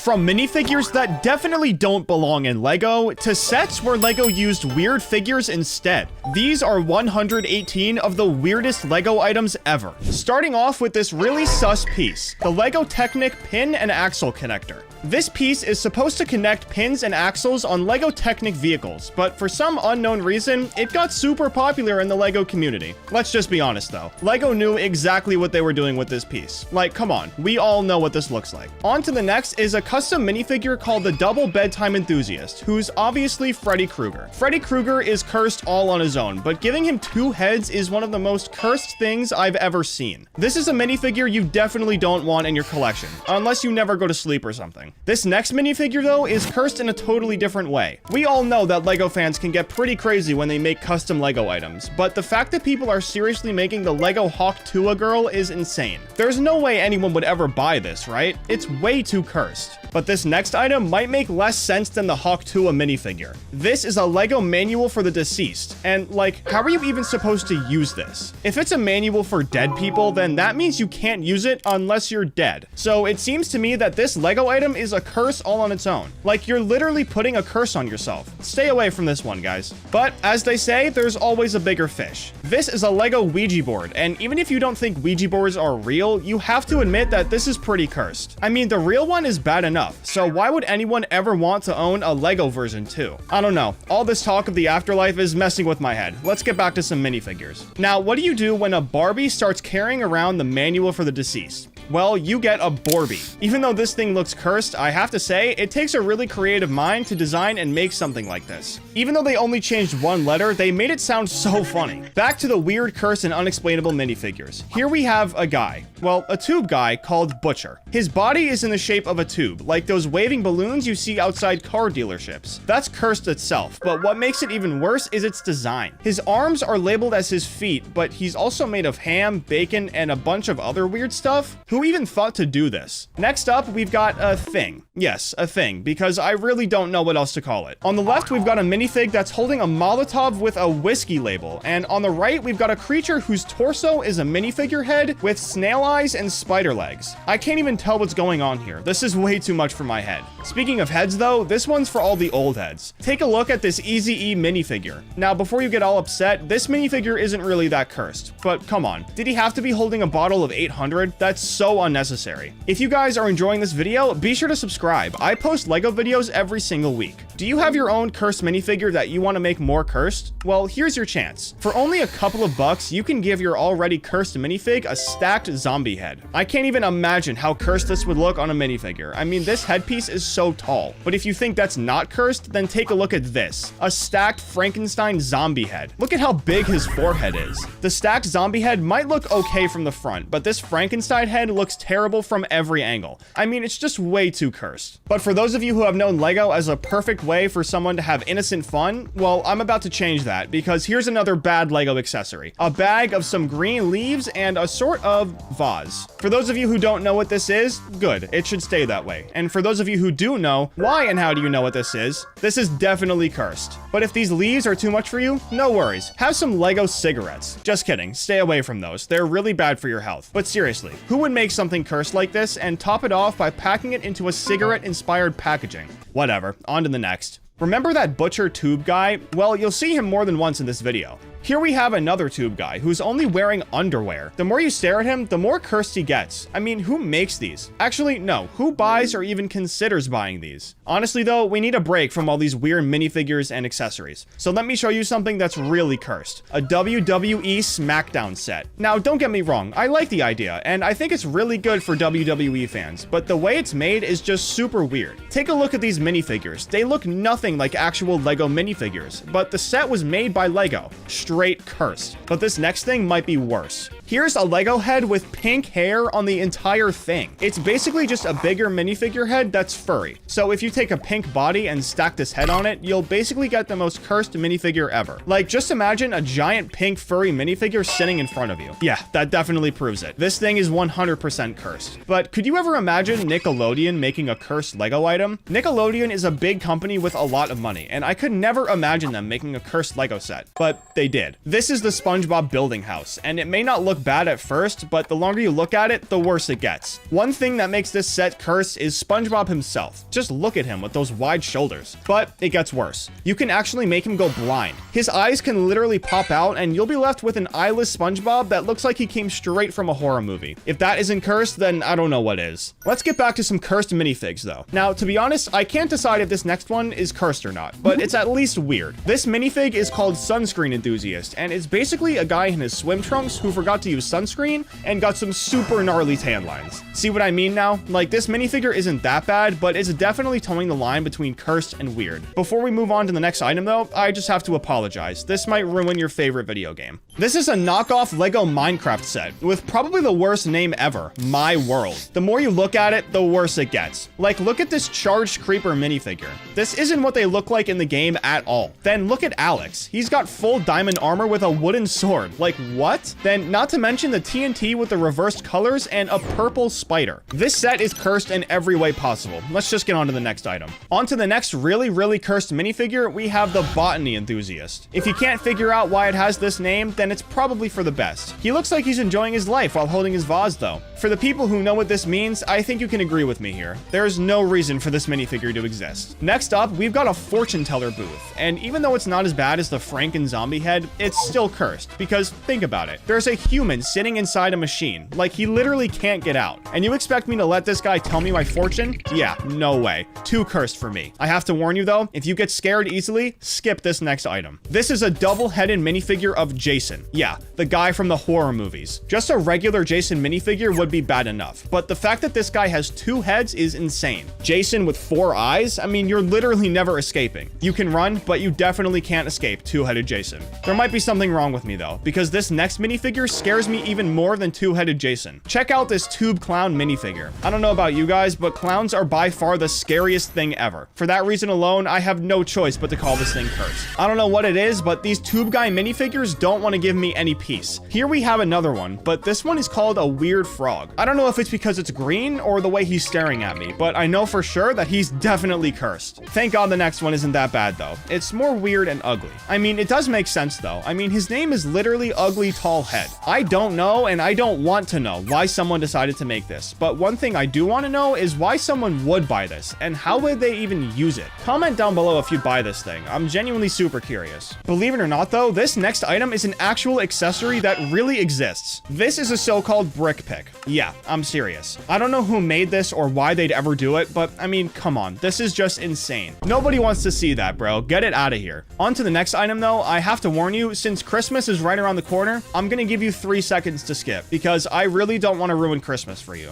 From minifigures that definitely don't belong in LEGO to sets where LEGO used weird figures instead. These are 118 of the weirdest LEGO items ever. Starting off with this really sus piece, the LEGO Technic pin and axle connector. This piece is supposed to connect pins and axles on LEGO Technic vehicles, but for some unknown reason, it got super popular in the LEGO community. Let's just be honest though, LEGO knew exactly what they were doing with this piece. Like, come on, we all know what this looks like. On to the next is a custom minifigure called the Double Bedtime Enthusiast, who's obviously Freddy Krueger. Freddy Krueger is cursed all on his own, but giving him 2 heads is one of the most cursed things I've ever seen. This is a minifigure you definitely don't want in your collection, unless you never go to sleep or something. This next minifigure, though, is cursed in a totally different way. We all know that LEGO fans can get pretty crazy when they make custom LEGO items, but the fact that people are seriously making the LEGO Hawk Tuah girl is insane. There's no way anyone would ever buy this, right? It's way too cursed. But this next item might make less sense than the Hawk Tuah minifigure. This is a LEGO manual for the deceased, and like, how are you even supposed to use this? If it's a manual for dead people, then that means you can't use it unless you're dead. So it seems to me that this LEGO item is a curse all on its own. Like, you're literally putting a curse on yourself. Stay away from this one, guys. But as they say, there's always a bigger fish. This is a LEGO Ouija board, and even if you don't think Ouija boards are real, you have to admit that this is pretty cursed. I mean, the real one is bad enough, so why would anyone ever want to own a LEGO version too? I don't know. All this talk of the afterlife is messing with my head. Let's get back to some minifigures. Now, what do you do when a Barbie starts carrying around the manual for the deceased? Well, you get a Barbie. Even though this thing looks cursed, I have to say, it takes a really creative mind to design and make something like this. Even though they only changed 1 letter, they made it sound so funny. Back to the weird, cursed, and unexplainable minifigures. Here we have a guy. Well, a tube guy called Butcher. His body is in the shape of a tube, like those waving balloons you see outside car dealerships. That's cursed itself, but what makes it even worse is its design. His arms are labeled as his feet, but he's also made of ham, bacon, and a bunch of other weird stuff. Who even thought to do this? Next up, we've got a thing. Yes, a thing, because I really don't know what else to call it. On the left, we've got a minifig that's holding a Molotov with a whiskey label, and on the right, we've got a creature whose torso is a minifigure head with snail eyes and spider legs. I can't even tell what's going on here. This is way too much for my head. Speaking of heads though, this one's for all the old heads. Take a look at this Eazy-E minifigure. Now, before you get all upset, this minifigure isn't really that cursed, but come on. Did he have to be holding a bottle of 800? That's so unnecessary. If you guys are enjoying this video, be sure to subscribe. I post LEGO videos every single week. Do you have your own cursed minifigure that you want to make more cursed? Well, here's your chance. For only a couple of bucks, you can give your already cursed minifig a stacked zombie head. I can't even imagine how cursed this would look on a minifigure. I mean, this headpiece is so tall. But if you think that's not cursed, then take a look at this. A stacked Frankenstein zombie head. Look at how big his forehead is. The stacked zombie head might look okay from the front, but this Frankenstein head looks terrible from every angle. I mean, it's just way too cursed. But for those of you who have known LEGO as a perfect way for someone to have innocent fun, well, I'm about to change that, because here's another bad LEGO accessory. A bag of some green leaves and a sort of vase. For those of you who don't know what this is, good, it should stay that way. And for those of you who do know, why and how do you know what this is? This is definitely cursed. But if these leaves are too much for you, no worries. Have some LEGO cigarettes. Just kidding, stay away from those. They're really bad for your health. But seriously, who would make something cursed like this and top it off by packing it into a cigarette-inspired packaging? Whatever, on to the next. Remember that Butcher tube guy? Well, you'll see him more than once in this video. Here we have another tube guy who's only wearing underwear. The more you stare at him, the more cursed he gets. I mean, who makes these? Actually, no. Who buys or even considers buying these? Honestly though, we need a break from all these weird minifigures and accessories. So let me show you something that's really cursed. A WWE SmackDown set. Now, don't get me wrong. I like the idea, and I think it's really good for WWE fans, but the way it's made is just super weird. Take a look at these minifigures. They look nothing like actual LEGO minifigures, but the set was made by LEGO. Straight cursed. But this next thing might be worse. Here's a LEGO head with pink hair on the entire thing. It's basically just a bigger minifigure head that's furry. So if you take a pink body and stack this head on it, you'll basically get the most cursed minifigure ever. Like, just imagine a giant pink furry minifigure sitting in front of you. Yeah, that definitely proves it. This thing is 100% cursed. But could you ever imagine Nickelodeon making a cursed LEGO item? Nickelodeon is a big company with a lot of money, and I could never imagine them making a cursed LEGO set. But they did. This is the SpongeBob building house, and it may not look look bad at first, but the longer you look at it, the worse it gets. One thing that makes this set cursed is SpongeBob himself. Just look at him with those wide shoulders. But it gets worse. You can actually make him go blind. His eyes can literally pop out, and you'll be left with an eyeless SpongeBob that looks like he came straight from a horror movie. If that isn't cursed, then I don't know what is. Let's get back to some cursed minifigs though. Now, to be honest, I can't decide if this next one is cursed or not, but it's at least weird. This minifig is called Sunscreen Enthusiast, and it's basically a guy in his swim trunks who forgot to use sunscreen and got some super gnarly tan lines. See what I mean now? Like, this minifigure isn't that bad, but it's definitely towing the line between cursed and weird. Before we move on to the next item though, I just have to apologize. This might ruin your favorite video game. This is a knockoff Lego Minecraft set with probably the worst name ever, My World. The more you look at it, the worse it gets. Like, look at this charged creeper minifigure. This isn't what they look like in the game at all. Then look at Alex. He's got full diamond armor with a wooden sword. Like, what? Then not to mention the TNT with the reversed colors and a purple spider. This set is cursed in every way possible. Let's just get on to the next item. On to the next really cursed minifigure, we have the Botany Enthusiast. If you can't figure out why it has this name, then it's probably for the best. He looks like he's enjoying his life while holding his vase though. For the people who know what this means, I think you can agree with me here. There is no reason for this minifigure to exist. Next up, we've got a fortune teller booth. And even though it's not as bad as the Franken zombie head, it's still cursed. Because think about it. There's a human sitting inside a machine. Like, he literally can't get out. And you expect me to let this guy tell me my fortune? Yeah, no way. Too cursed for me. I have to warn you though, if you get scared easily, skip this next item. This is a double-headed minifigure of Jason. Yeah, the guy from the horror movies. Just a regular Jason minifigure would be bad enough, but the fact that this guy has 2 heads is insane. Jason with 4 eyes? I mean, you're literally never escaping. You can run, but you definitely can't escape 2-headed Jason. There might be something wrong with me though, because this next minifigure scares me even more than 2-headed Jason. Check out this tube clown minifigure. I don't know about you guys, but clowns are by far the scariest thing ever. For that reason alone, I have no choice but to call this thing cursed. I don't know what it is, but these tube guy minifigures don't want to give me any peace. Here we have another one, but this one is called a weird frog. I don't know if it's because it's green or the way he's staring at me, but I know for sure that he's definitely cursed. Thank God the next one isn't that bad though. It's more weird and ugly. I mean, it does make sense though. I mean, his name is literally Ugly Tall Head. I don't know, and I don't want to know why someone decided to make this, but one thing I do want to know is why someone would buy this, and how would they even use it? Comment down below if you'd buy this thing. I'm genuinely super curious. Believe it or not though, this next item is an actual accessory that really exists. This is a so-called brick pick. Yeah, I'm serious. I don't know who made this or why they'd ever do it, but I mean, come on, this is just insane. Nobody wants to see that, bro. Get it out of here. On to the next item though, I have to warn you, since Christmas is right around the corner, I'm gonna give you 3 seconds to skip, because I really don't want to ruin Christmas for you.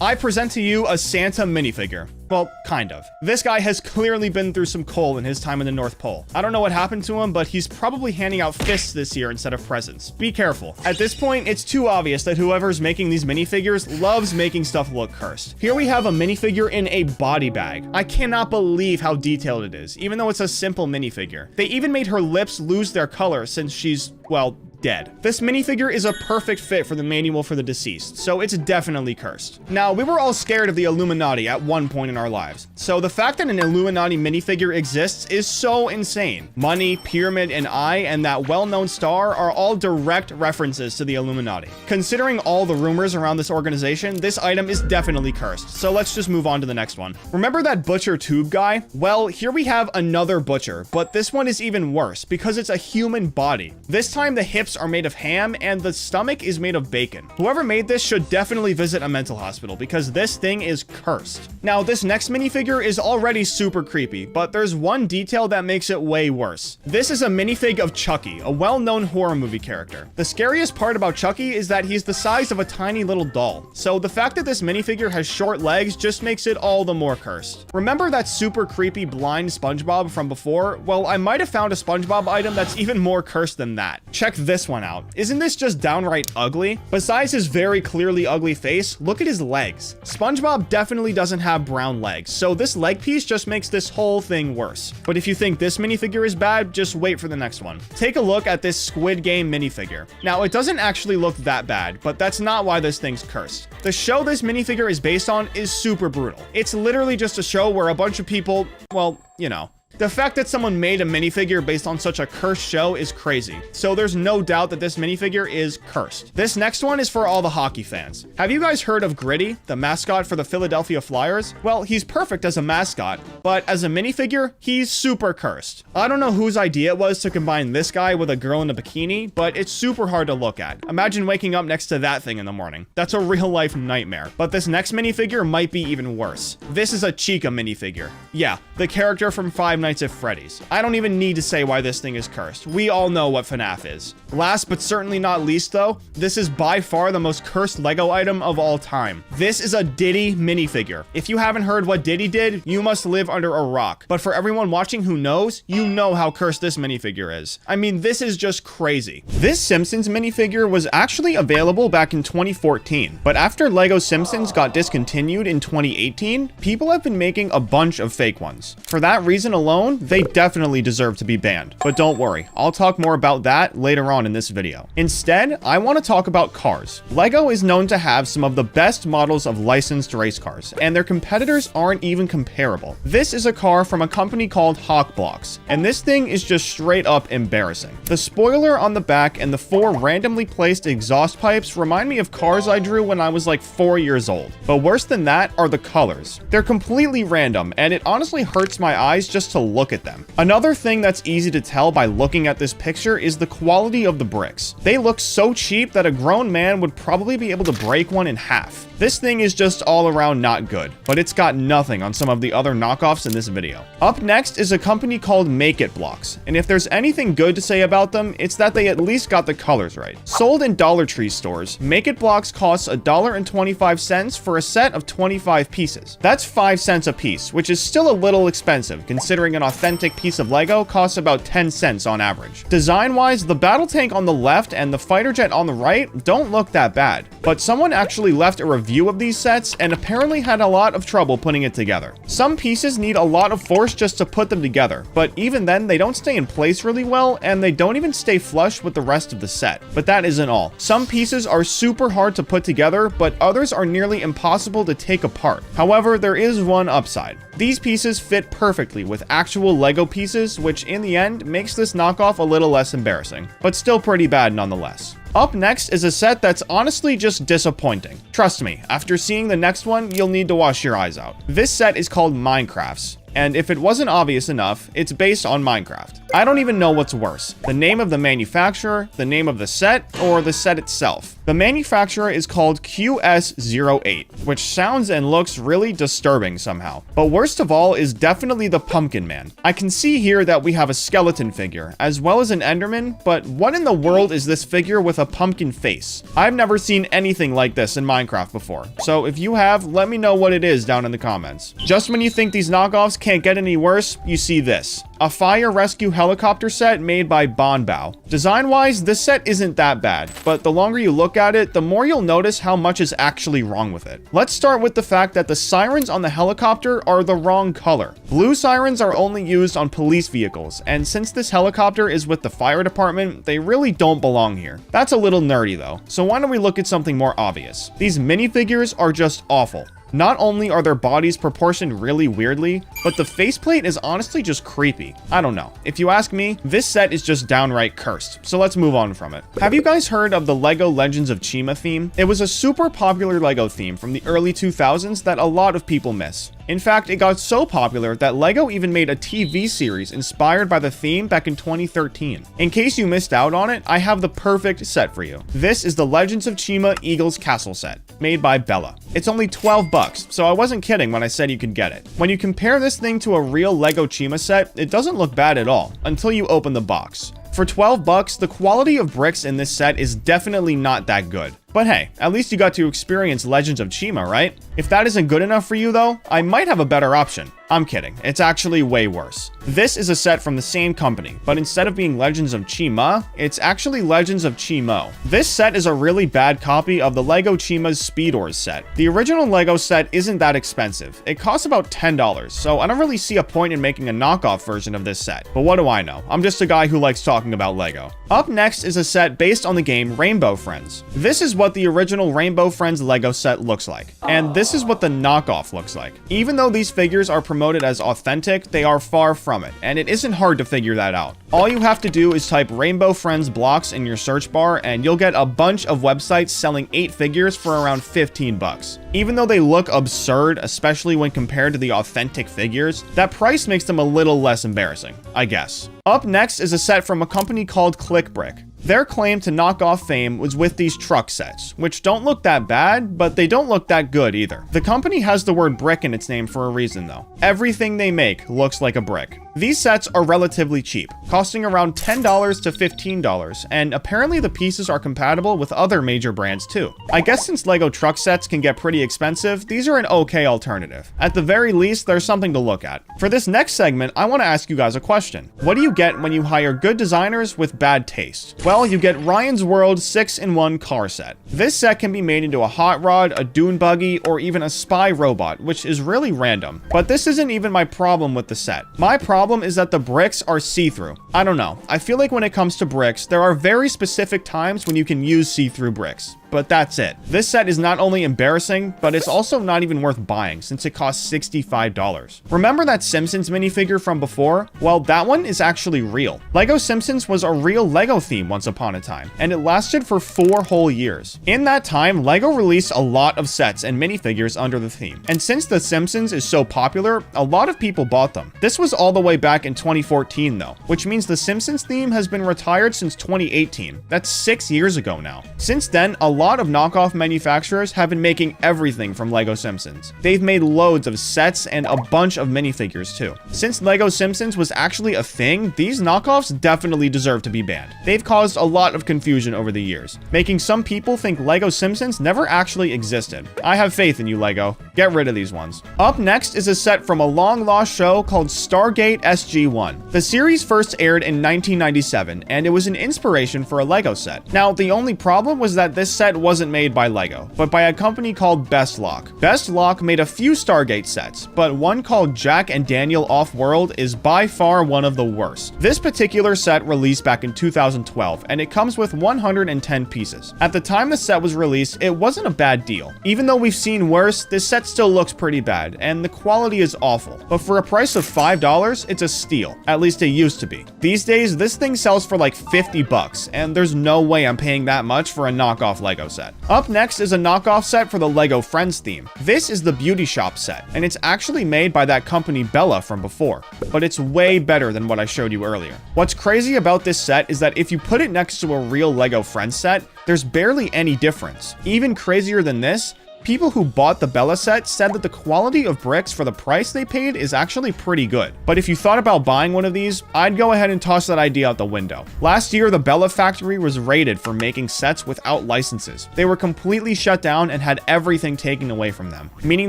I present to you a Santa minifigure. Well, kind of. This guy has clearly been through some coal in his time in the North Pole. I don't know what happened to him, but he's probably handing out fists this year instead of presents. Be careful. At this point, it's too obvious that whoever's making these minifigures loves making stuff look cursed. Here we have a minifigure in a body bag. I cannot believe how detailed it is, even though it's a simple minifigure. They even made her lips lose their color since she's, well, dead. This minifigure is a perfect fit for the manual for the deceased, so it's definitely cursed. Now, we were all scared of the Illuminati at one point in our lives, so the fact that an Illuminati minifigure exists is so insane. Money, pyramid, and eye, and that well-known star are all direct references to the Illuminati. Considering all the rumors around this organization, this item is definitely cursed, so let's just move on to the next one. Remember that butcher tube guy? Well, here we have another butcher, but this one is even worse because it's a human body. This time the hips are made of ham and the stomach is made of bacon. Whoever made this should definitely visit a mental hospital because this thing is cursed. Now, this next minifigure is already super creepy, but there's one detail that makes it way worse. This is a minifig of Chucky, a well-known horror movie character. The scariest part about Chucky is that he's the size of a tiny little doll, so the fact that this minifigure has short legs just makes it all the more cursed. Remember that super creepy blind SpongeBob from before? Well, I might have found a SpongeBob item that's even more cursed than that. Check this one out. Isn't this just downright ugly? Besides his very clearly ugly face, look at his legs. SpongeBob definitely doesn't have brown legs, so this leg piece just makes this whole thing worse. But if you think this minifigure is bad, just wait for the next one. Take a look at this Squid Game minifigure. Now, it doesn't actually look that bad, but that's not why this thing's cursed. The show this minifigure is based on is super brutal. It's literally just a show where a bunch of people, well, you know, The fact that someone made a minifigure based on such a cursed show is crazy. So there's no doubt that this minifigure is cursed. This next one is for all the hockey fans. Have you guys heard of Gritty, the mascot for the Philadelphia Flyers? Well, he's perfect as a mascot, but as a minifigure, he's super cursed. I don't know whose idea it was to combine this guy with a girl in a bikini, but it's super hard to look at. Imagine waking up next to that thing in the morning. That's a real life nightmare. But this next minifigure might be even worse. This is a Chica minifigure. Yeah, the character from Five Nights at Freddy's. I don't even need to say why this thing is cursed. We all know what FNAF is. Last but certainly not least though, this is by far the most cursed Lego item of all time. This is a Diddy minifigure. If you haven't heard what Diddy did, you must live under a rock. But for everyone watching who knows, you know how cursed this minifigure is. I mean, this is just crazy. This Simpsons minifigure was actually available back in 2014, but after Lego Simpsons got discontinued in 2018, people have been making a bunch of fake ones. For that reason alone, they definitely deserve to be banned. But don't worry, I'll talk more about that later on in this video. Instead, I want to talk about cars. Lego is known to have some of the best models of licensed race cars, and their competitors aren't even comparable. This is a car from a company called Hawk Blocks, and this thing is just straight up embarrassing. The spoiler on the back and the 4 randomly placed exhaust pipes remind me of cars I drew when I was like 4 years old. But worse than that are the colors. They're completely random, and it honestly hurts my eyes just to look at them. Another thing that's easy to tell by looking at this picture is the quality of the bricks. They look so cheap that a grown man would probably be able to break one in half. This thing is just all around not good, but it's got nothing on some of the other knockoffs in this video. Up next is a company called Make It Blocks, and if there's anything good to say about them, it's that they at least got the colors right. Sold in Dollar Tree stores, Make It Blocks costs $1.25 for a set of 25 pieces. That's 5 cents a piece, which is still a little expensive considering an authentic piece of Lego costs about 10 cents on average. Design-wise, the battle tank on the left and the fighter jet on the right don't look that bad, but someone actually left a review of these sets and apparently had a lot of trouble putting it together. Some pieces need a lot of force just to put them together, but even then they don't stay in place really well and they don't even stay flush with the rest of the set. But that isn't all. Some pieces are super hard to put together, but others are nearly impossible to take apart. However, there is one upside. These pieces fit perfectly with actual Lego pieces, which in the end makes this knockoff a little less embarrassing, but still pretty bad nonetheless. Up next is a set that's honestly just disappointing. Trust me, after seeing the next one, you'll need to wash your eyes out. This set is called Minecraft's, and if it wasn't obvious enough, it's based on Minecraft. I don't even know what's worse, the name of the manufacturer, the name of the set, or the set itself. The manufacturer is called QS08, which sounds and looks really disturbing somehow. But worst of all is definitely the Pumpkin Man. I can see here that we have a skeleton figure, as well as an Enderman, but what in the world is this figure with a pumpkin face? I've never seen anything like this in Minecraft before, so if you have, let me know what it is down in the comments. Just when you think these knockoffs can't get any worse, you see this. A fire rescue helicopter set made by Bonbow. Design-wise, this set isn't that bad, but the longer you look at it, the more you'll notice how much is actually wrong with it. Let's start with the fact that the sirens on the helicopter are the wrong color. Blue sirens are only used on police vehicles, and since this helicopter is with the fire department, they really don't belong here. That's a little nerdy though, so why don't we look at something more obvious? These minifigures are just awful. Not only are their bodies proportioned really weirdly, but the faceplate is honestly just creepy. I don't know. If you ask me, this set is just downright cursed, so let's move on from it. Have you guys heard of the LEGO Legends of Chima theme? It was a super popular LEGO theme from the early 2000s that a lot of people miss. In fact, it got so popular that LEGO even made a TV series inspired by the theme back in 2013. In case you missed out on it, I have the perfect set for you. This is the Legends of Chima Eagles Castle set, made by Bella. It's only 12 bucks, so I wasn't kidding when I said you could get it. When you compare this thing to a real LEGO Chima set, it doesn't look bad at all, until you open the box. For 12 bucks, the quality of bricks in this set is definitely not that good. But hey, at least you got to experience Legends of Chima, right? If that isn't good enough for you though, I might have a better option. I'm kidding, it's actually way worse. This is a set from the same company, but instead of being Legends of Chima, it's actually Legends of Chimo. This set is a really bad copy of the LEGO Chima's Speedors set. The original LEGO set isn't that expensive. It costs about $10, so I don't really see a point in making a knockoff version of this set. But what do I know? I'm just a guy who likes talking about LEGO. Up next is a set based on the game Rainbow Friends. This is what the original Rainbow Friends Lego set looks like. And this is what the knockoff looks like. Even though these figures are promoted as authentic, they are far from it, and it isn't hard to figure that out. All you have to do is type Rainbow Friends blocks in your search bar, and you'll get a bunch of websites selling 8 figures for around 15 bucks. Even though they look absurd, especially when compared to the authentic figures, that price makes them a little less embarrassing, I guess. Up next is a set from a company called ClickBrick. Their claim to knock off fame was with these truck sets, which don't look that bad, but they don't look that good either. The company has the word brick in its name for a reason though. Everything they make looks like a brick. These sets are relatively cheap, costing around $10 to $15, and apparently the pieces are compatible with other major brands too. I guess since Lego truck sets can get pretty expensive, these are an okay alternative. At the very least, there's something to look at. For this next segment, I want to ask you guys a question. What do you get when you hire good designers with bad taste? Well, you get Ryan's World 6-in-1 car set. This set can be made into a hot rod, a dune buggy, or even a spy robot, which is really random. But this isn't even my problem with the set. My problem is that the bricks are see-through. I don't know. I feel like when it comes to bricks, there are very specific times when you can use see-through bricks. But that's it. This set is not only embarrassing, but it's also not even worth buying since it costs $65. Remember that Simpsons minifigure from before? Well, that one is actually real. Lego Simpsons was a real Lego theme once upon a time, and it lasted for 4 whole years. In that time, Lego released a lot of sets and minifigures under the theme. And since The Simpsons is so popular, a lot of people bought them. This was all the way back in 2014 though, which means the Simpsons theme has been retired since 2018. That's 6 years ago now. Since then, a lot of knockoff manufacturers have been making everything from Lego Simpsons. They've made loads of sets and a bunch of minifigures too. Since Lego Simpsons was actually a thing, these knockoffs definitely deserve to be banned. They've caused a lot of confusion over the years, making some people think Lego Simpsons never actually existed. I have faith in you, Lego. Get rid of these ones. Up next is a set from a long-lost show called Stargate SG-1. The series first aired in 1997, and it was an inspiration for a Lego set. Now, the only problem was that this set wasn't made by Lego, but by a company called Best Lock. Best Lock made a few Stargate sets, but one called Jack and Daniel Off-World is by far one of the worst. This particular set released back in 2012, and it comes with 110 pieces. At the time the set was released, it wasn't a bad deal. Even though we've seen worse, this set still looks pretty bad, and the quality is awful. But for a price of $5, it's a steal. At least it used to be. These days, this thing sells for like 50 bucks, and there's no way I'm paying that much for a knockoff Lego set. Up next is a knockoff set for the Lego Friends theme. This is the Beauty Shop set, and it's actually made by that company Bella from before, but it's way better than what I showed you earlier. What's crazy about this set is that if you put it next to a real Lego Friends set, there's barely any difference. Even crazier than this, people who bought the Bella set said that the quality of bricks for the price they paid is actually pretty good. But if you thought about buying one of these, I'd go ahead and toss that idea out the window. Last year, the Bella factory was raided for making sets without licenses. They were completely shut down and had everything taken away from them, meaning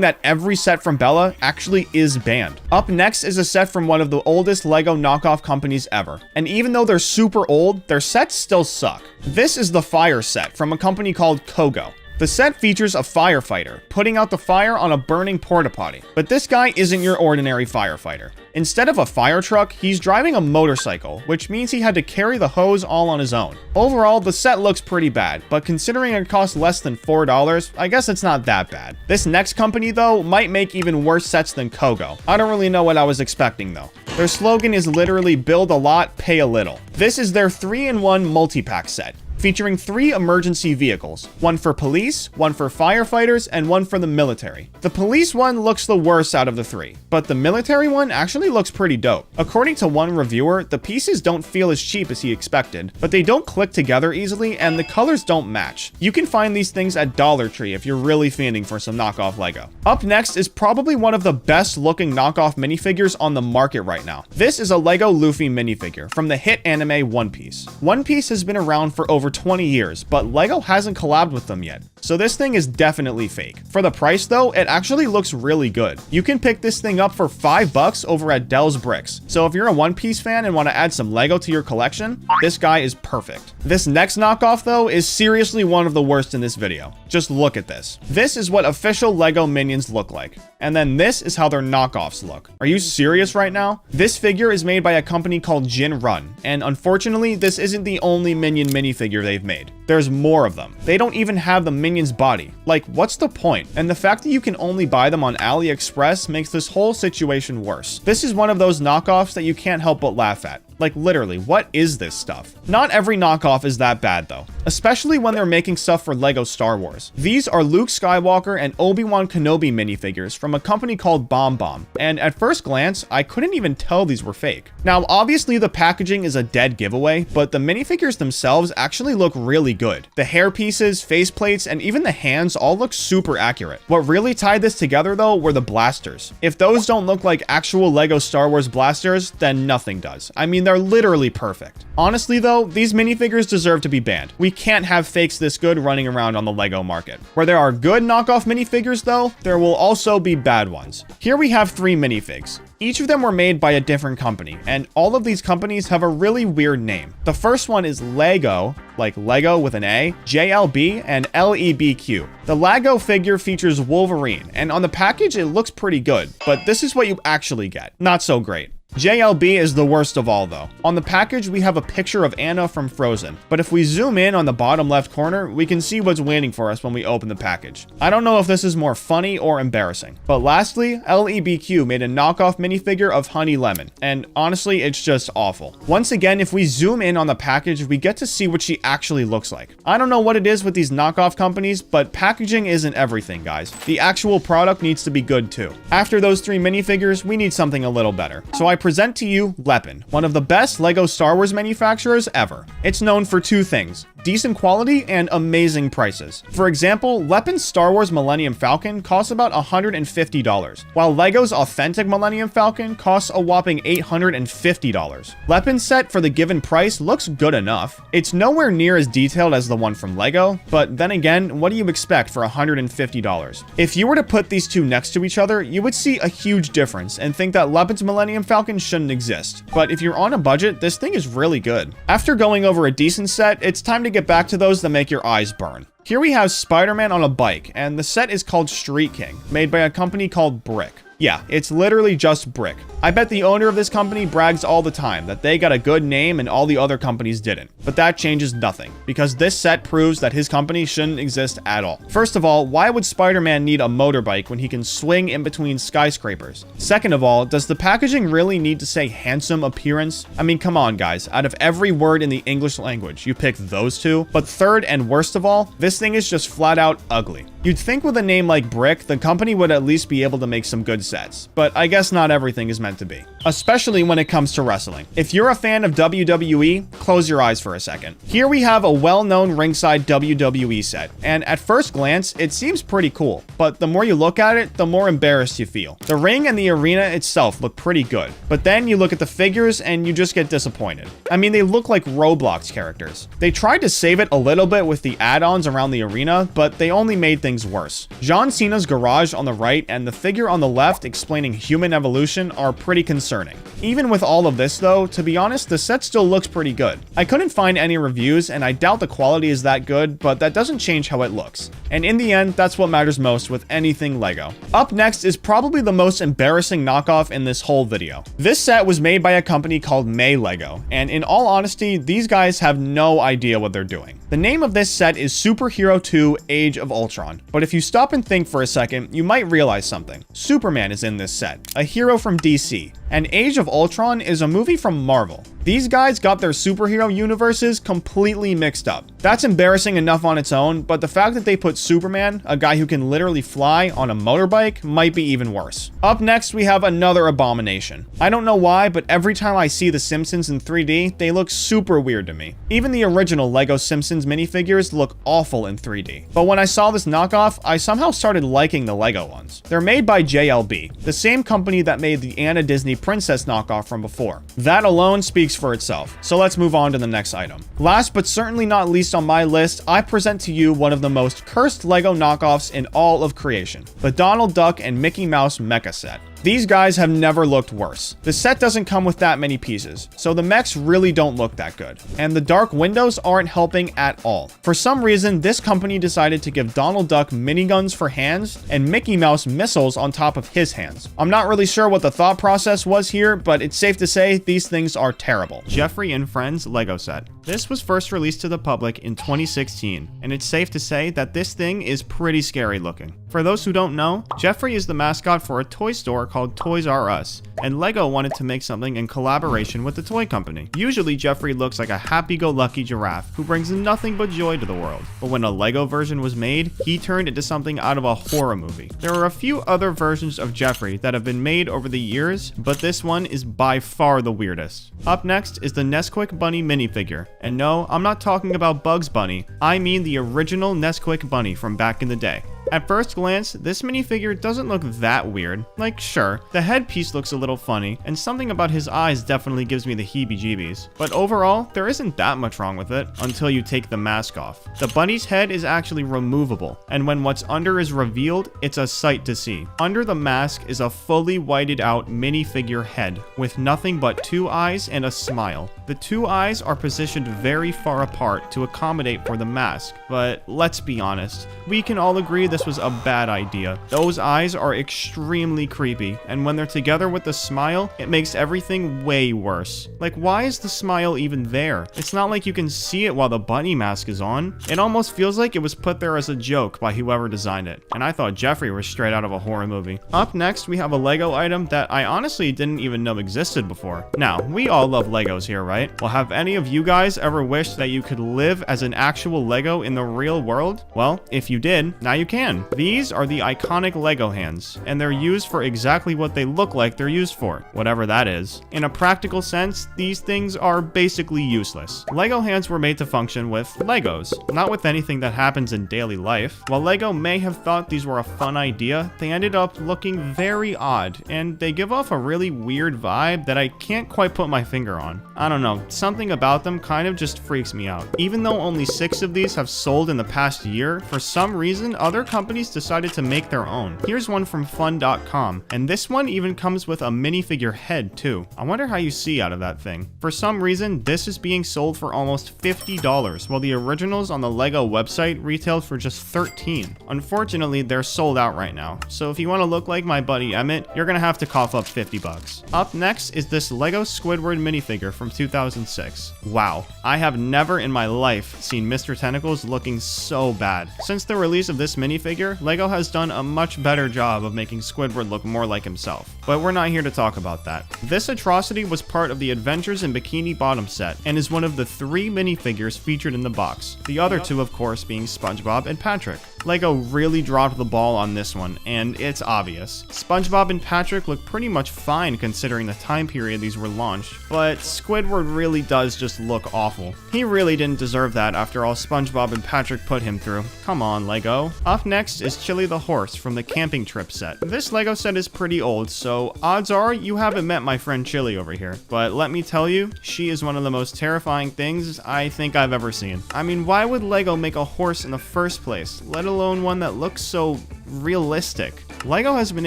that every set from Bella actually is banned. Up next is a set from one of the oldest Lego knockoff companies ever. And even though they're super old, their sets still suck. This is the Fire set from a company called Kogo. The set features a firefighter putting out the fire on a burning porta potty, but this guy isn't your ordinary firefighter. Instead of a fire truck, he's driving a motorcycle, which means he had to carry the hose all on his own. Overall, the set looks pretty bad, but considering it costs less than $4, I guess it's not that bad. This next company, though, might make even worse sets than Kogo. I don't really know what I was expecting, though. Their slogan is literally build a lot, pay a little. This is their 3-in-1 multi-pack set, featuring 3 emergency vehicles, one for police, one for firefighters, and one for the military. The police one looks the worst out of the 3, but the military one actually looks pretty dope. According to one reviewer, the pieces don't feel as cheap as he expected, but they don't click together easily and the colors don't match. You can find these things at Dollar Tree if you're really fiending for some knockoff Lego. Up next is probably one of the best looking knockoff minifigures on the market right now. This is a Lego Luffy minifigure from the hit anime One Piece. One Piece has been around for over 20 years, but Lego hasn't collabed with them yet, so this thing is definitely fake. For the price though, it actually looks really good. You can pick this thing up for $5 over at Dell's Bricks, so if you're a One Piece fan and want to add some Lego to your collection, this guy is perfect. This next knockoff though is seriously one of the worst in this video. Just look at this. This is what official LEGO minions look like. And then this is how their knockoffs look. Are you serious right now? This figure is made by a company called Jin Run, and unfortunately, this isn't the only minion minifigure they've made. There's more of them. They don't even have the minion's body. Like, what's the point? And the fact that you can only buy them on AliExpress makes this whole situation worse. This is one of those knockoffs that you can't help but laugh at. Like, literally, what is this stuff? Not every knockoff is that bad though, especially when they're making stuff for LEGO Star Wars. These are Luke Skywalker and Obi-Wan Kenobi minifigures from a company called Bomb Bomb, and at first glance, I couldn't even tell these were fake. Now, obviously the packaging is a dead giveaway, but the minifigures themselves actually look really good. The hair pieces, face plates, and even the hands all look super accurate. What really tied this together though were the blasters. If those don't look like actual LEGO Star Wars blasters, then nothing does. I mean, they're literally perfect. Honestly though, these minifigures deserve to be banned. We can't have fakes this good running around on the LEGO market. Where there are good knockoff minifigures though, there will also be bad ones. Here we have 3 minifigs. Each of them were made by a different company, and all of these companies have a really weird name. The first one is LEGO, like Lego with an A, JLB, and LEBQ. The LEGO figure features Wolverine, and on the package it looks pretty good, but this is what you actually get. Not so great. JLB is the worst of all though. On the package, we have a picture of Anna from Frozen, but if we zoom in on the bottom left corner, we can see what's waiting for us when we open the package. I don't know if this is more funny or embarrassing. But lastly, LEBQ made a knockoff minifigure of Honey Lemon, and honestly, it's just awful. Once again, if we zoom in on the package, we get to see what she actually looks like. I don't know what it is with these knockoff companies, but packaging isn't everything, guys. The actual product needs to be good too. After those 3 minifigures, we need something a little better. So I present to you Lepin, one of the best LEGO Star Wars manufacturers ever. It's known for 2 things: decent quality and amazing prices. For example, Lepin's Star Wars Millennium Falcon costs about $150, while LEGO's authentic Millennium Falcon costs a whopping $850. Lepin's set for the given price looks good enough. It's nowhere near as detailed as the one from LEGO, but then again, what do you expect for $150? If you were to put these 2 next to each other, you would see a huge difference and think that Lepin's Millennium Falcon shouldn't exist. But if you're on a budget, this thing is really good. After going over a decent set, it's time to get back to those that make your eyes burn. Here we have Spider-Man on a bike, and the set is called Street King, made by a company called Brick. Yeah, it's literally just Brick. I bet the owner of this company brags all the time that they got a good name and all the other companies didn't. But that changes nothing, because this set proves that his company shouldn't exist at all. First of all, why would Spider-Man need a motorbike when he can swing in between skyscrapers? Second of all, does the packaging really need to say handsome appearance? I mean, come on guys, out of every word in the English language, you pick those 2? But third and worst of all, this thing is just flat out ugly. You'd think with a name like Brick, the company would at least be able to make some good sets, but I guess not everything is meant to be. Especially when it comes to wrestling. If you're a fan of WWE, close your eyes for a second. Here we have a well-known ringside WWE set, and at first glance, it seems pretty cool, but the more you look at it, the more embarrassed you feel. The ring and the arena itself look pretty good, but then you look at the figures and you just get disappointed. I mean, they look like Roblox characters. They tried to save it a little bit with the add-ons around the arena, but they only made things worse. John Cena's garage on the right and the figure on the left explaining human evolution are pretty concerning. Even with all of this though, to be honest, the set still looks pretty good. I couldn't find any reviews and I doubt the quality is that good, but that doesn't change how it looks. And in the end, that's what matters most with anything LEGO. Up next is probably the most embarrassing knockoff in this whole video. This set was made by a company called May Lego, and in all honesty, these guys have no idea what they're doing. The name of this set is Superhero 2 Age of Ultron, but if you stop and think for a second, you might realize something. Superman is in this set, a hero from DC, and Age of Ultron is a movie from Marvel. These guys got their superhero universes completely mixed up. That's embarrassing enough on its own, but the fact that they put Superman, a guy who can literally fly, on a motorbike might be even worse. Up next, we have another abomination. I don't know why, but every time I see The Simpsons in 3D, they look super weird to me. Even the original LEGO Simpsons minifigures look awful in 3D. But when I saw this knockoff, I somehow started liking the LEGO ones. They're made by JLB, the same company that made the Anna Disney Princess knockoff from before. That alone speaks for itself, so let's move on to the next item. Last but certainly not least next on my list, I present to you one of the most cursed LEGO knockoffs in all of creation, the Donald Duck and Mickey Mouse mecha set. These guys have never looked worse. The set doesn't come with that many pieces, so the mechs really don't look that good. And the dark windows aren't helping at all. For some reason, this company decided to give Donald Duck miniguns for hands and Mickey Mouse missiles on top of his hands. I'm not really sure what the thought process was here, but it's safe to say these things are terrible. Jeffrey and Friends Lego set. This was first released to the public in 2016, and it's safe to say that this thing is pretty scary looking. For those who don't know, Jeffrey is the mascot for a toy store called Toys R Us, and LEGO wanted to make something in collaboration with the toy company. Usually Jeffrey looks like a happy-go-lucky giraffe who brings nothing but joy to the world, but when a LEGO version was made, he turned into something out of a horror movie. There are a few other versions of Jeffrey that have been made over the years, but this one is by far the weirdest. Up next is the Nesquik Bunny minifigure, and no, I'm not talking about Bugs Bunny, I mean the original Nesquik Bunny from back in the day. At first glance, this minifigure doesn't look that weird. Like, sure, the headpiece looks a little funny, and something about his eyes definitely gives me the heebie-jeebies. But overall, there isn't that much wrong with it, until you take the mask off. The bunny's head is actually removable, and when what's under is revealed, it's a sight to see. Under the mask is a fully whited out minifigure head, with nothing but 2 eyes and a smile. The 2 eyes are positioned very far apart to accommodate for the mask, but let's be honest, we can all agree this was a bad idea. Those eyes are extremely creepy, and when they're together with the smile, it makes everything way worse. Like, why is the smile even there? It's not like you can see it while the bunny mask is on. It almost feels like it was put there as a joke by whoever designed it, and I thought Jeffrey was straight out of a horror movie. Up next, we have a LEGO item that I honestly didn't even know existed before. Now, we all love Legos here, right? Well, have any of you guys ever wished that you could live as an actual Lego in the real world? Well, if you did, now you can. These are the iconic LEGO hands, and they're used for exactly what they look like they're used for, whatever that is. In a practical sense, these things are basically useless. LEGO hands were made to function with Legos, not with anything that happens in daily life. While LEGO may have thought these were a fun idea, they ended up looking very odd, and they give off a really weird vibe that I can't quite put my finger on. I don't know, something about them kind of just freaks me out. Even though only 6 of these have sold in the past year, for some reason, other companies decided to make their own. Here's one from fun.com, and this one even comes with a minifigure head too. I wonder how you see out of that thing. For some reason, this is being sold for almost $50, while the originals on the LEGO website retailed for just $13. Unfortunately, they're sold out right now, so if you want to look like my buddy Emmett, you're gonna have to cough up $50. Up next is this LEGO Squidward minifigure from 2006. Wow, I have never in my life seen Mr. Tentacles looking so bad. Since the release of this minifigure, LEGO has done a much better job of making Squidward look more like himself. But we're not here to talk about that. This atrocity was part of the Adventures in Bikini Bottom set, and is one of the 3 minifigures featured in the box. The other 2, of course, being SpongeBob and Patrick. LEGO really dropped the ball on this one, and it's obvious. SpongeBob and Patrick look pretty much fine considering the time period these were launched, but Squidward really does just look awful. He really didn't deserve that after all SpongeBob and Patrick put him through. Come on, LEGO. Up next is Chili the Horse from the Camping Trip set. This LEGO set is pretty old, so odds are you haven't met my friend Chili over here. But let me tell you, she is one of the most terrifying things I think I've ever seen. I mean, why would LEGO make a horse in the first place, let alone one that looks so realistic? LEGO has been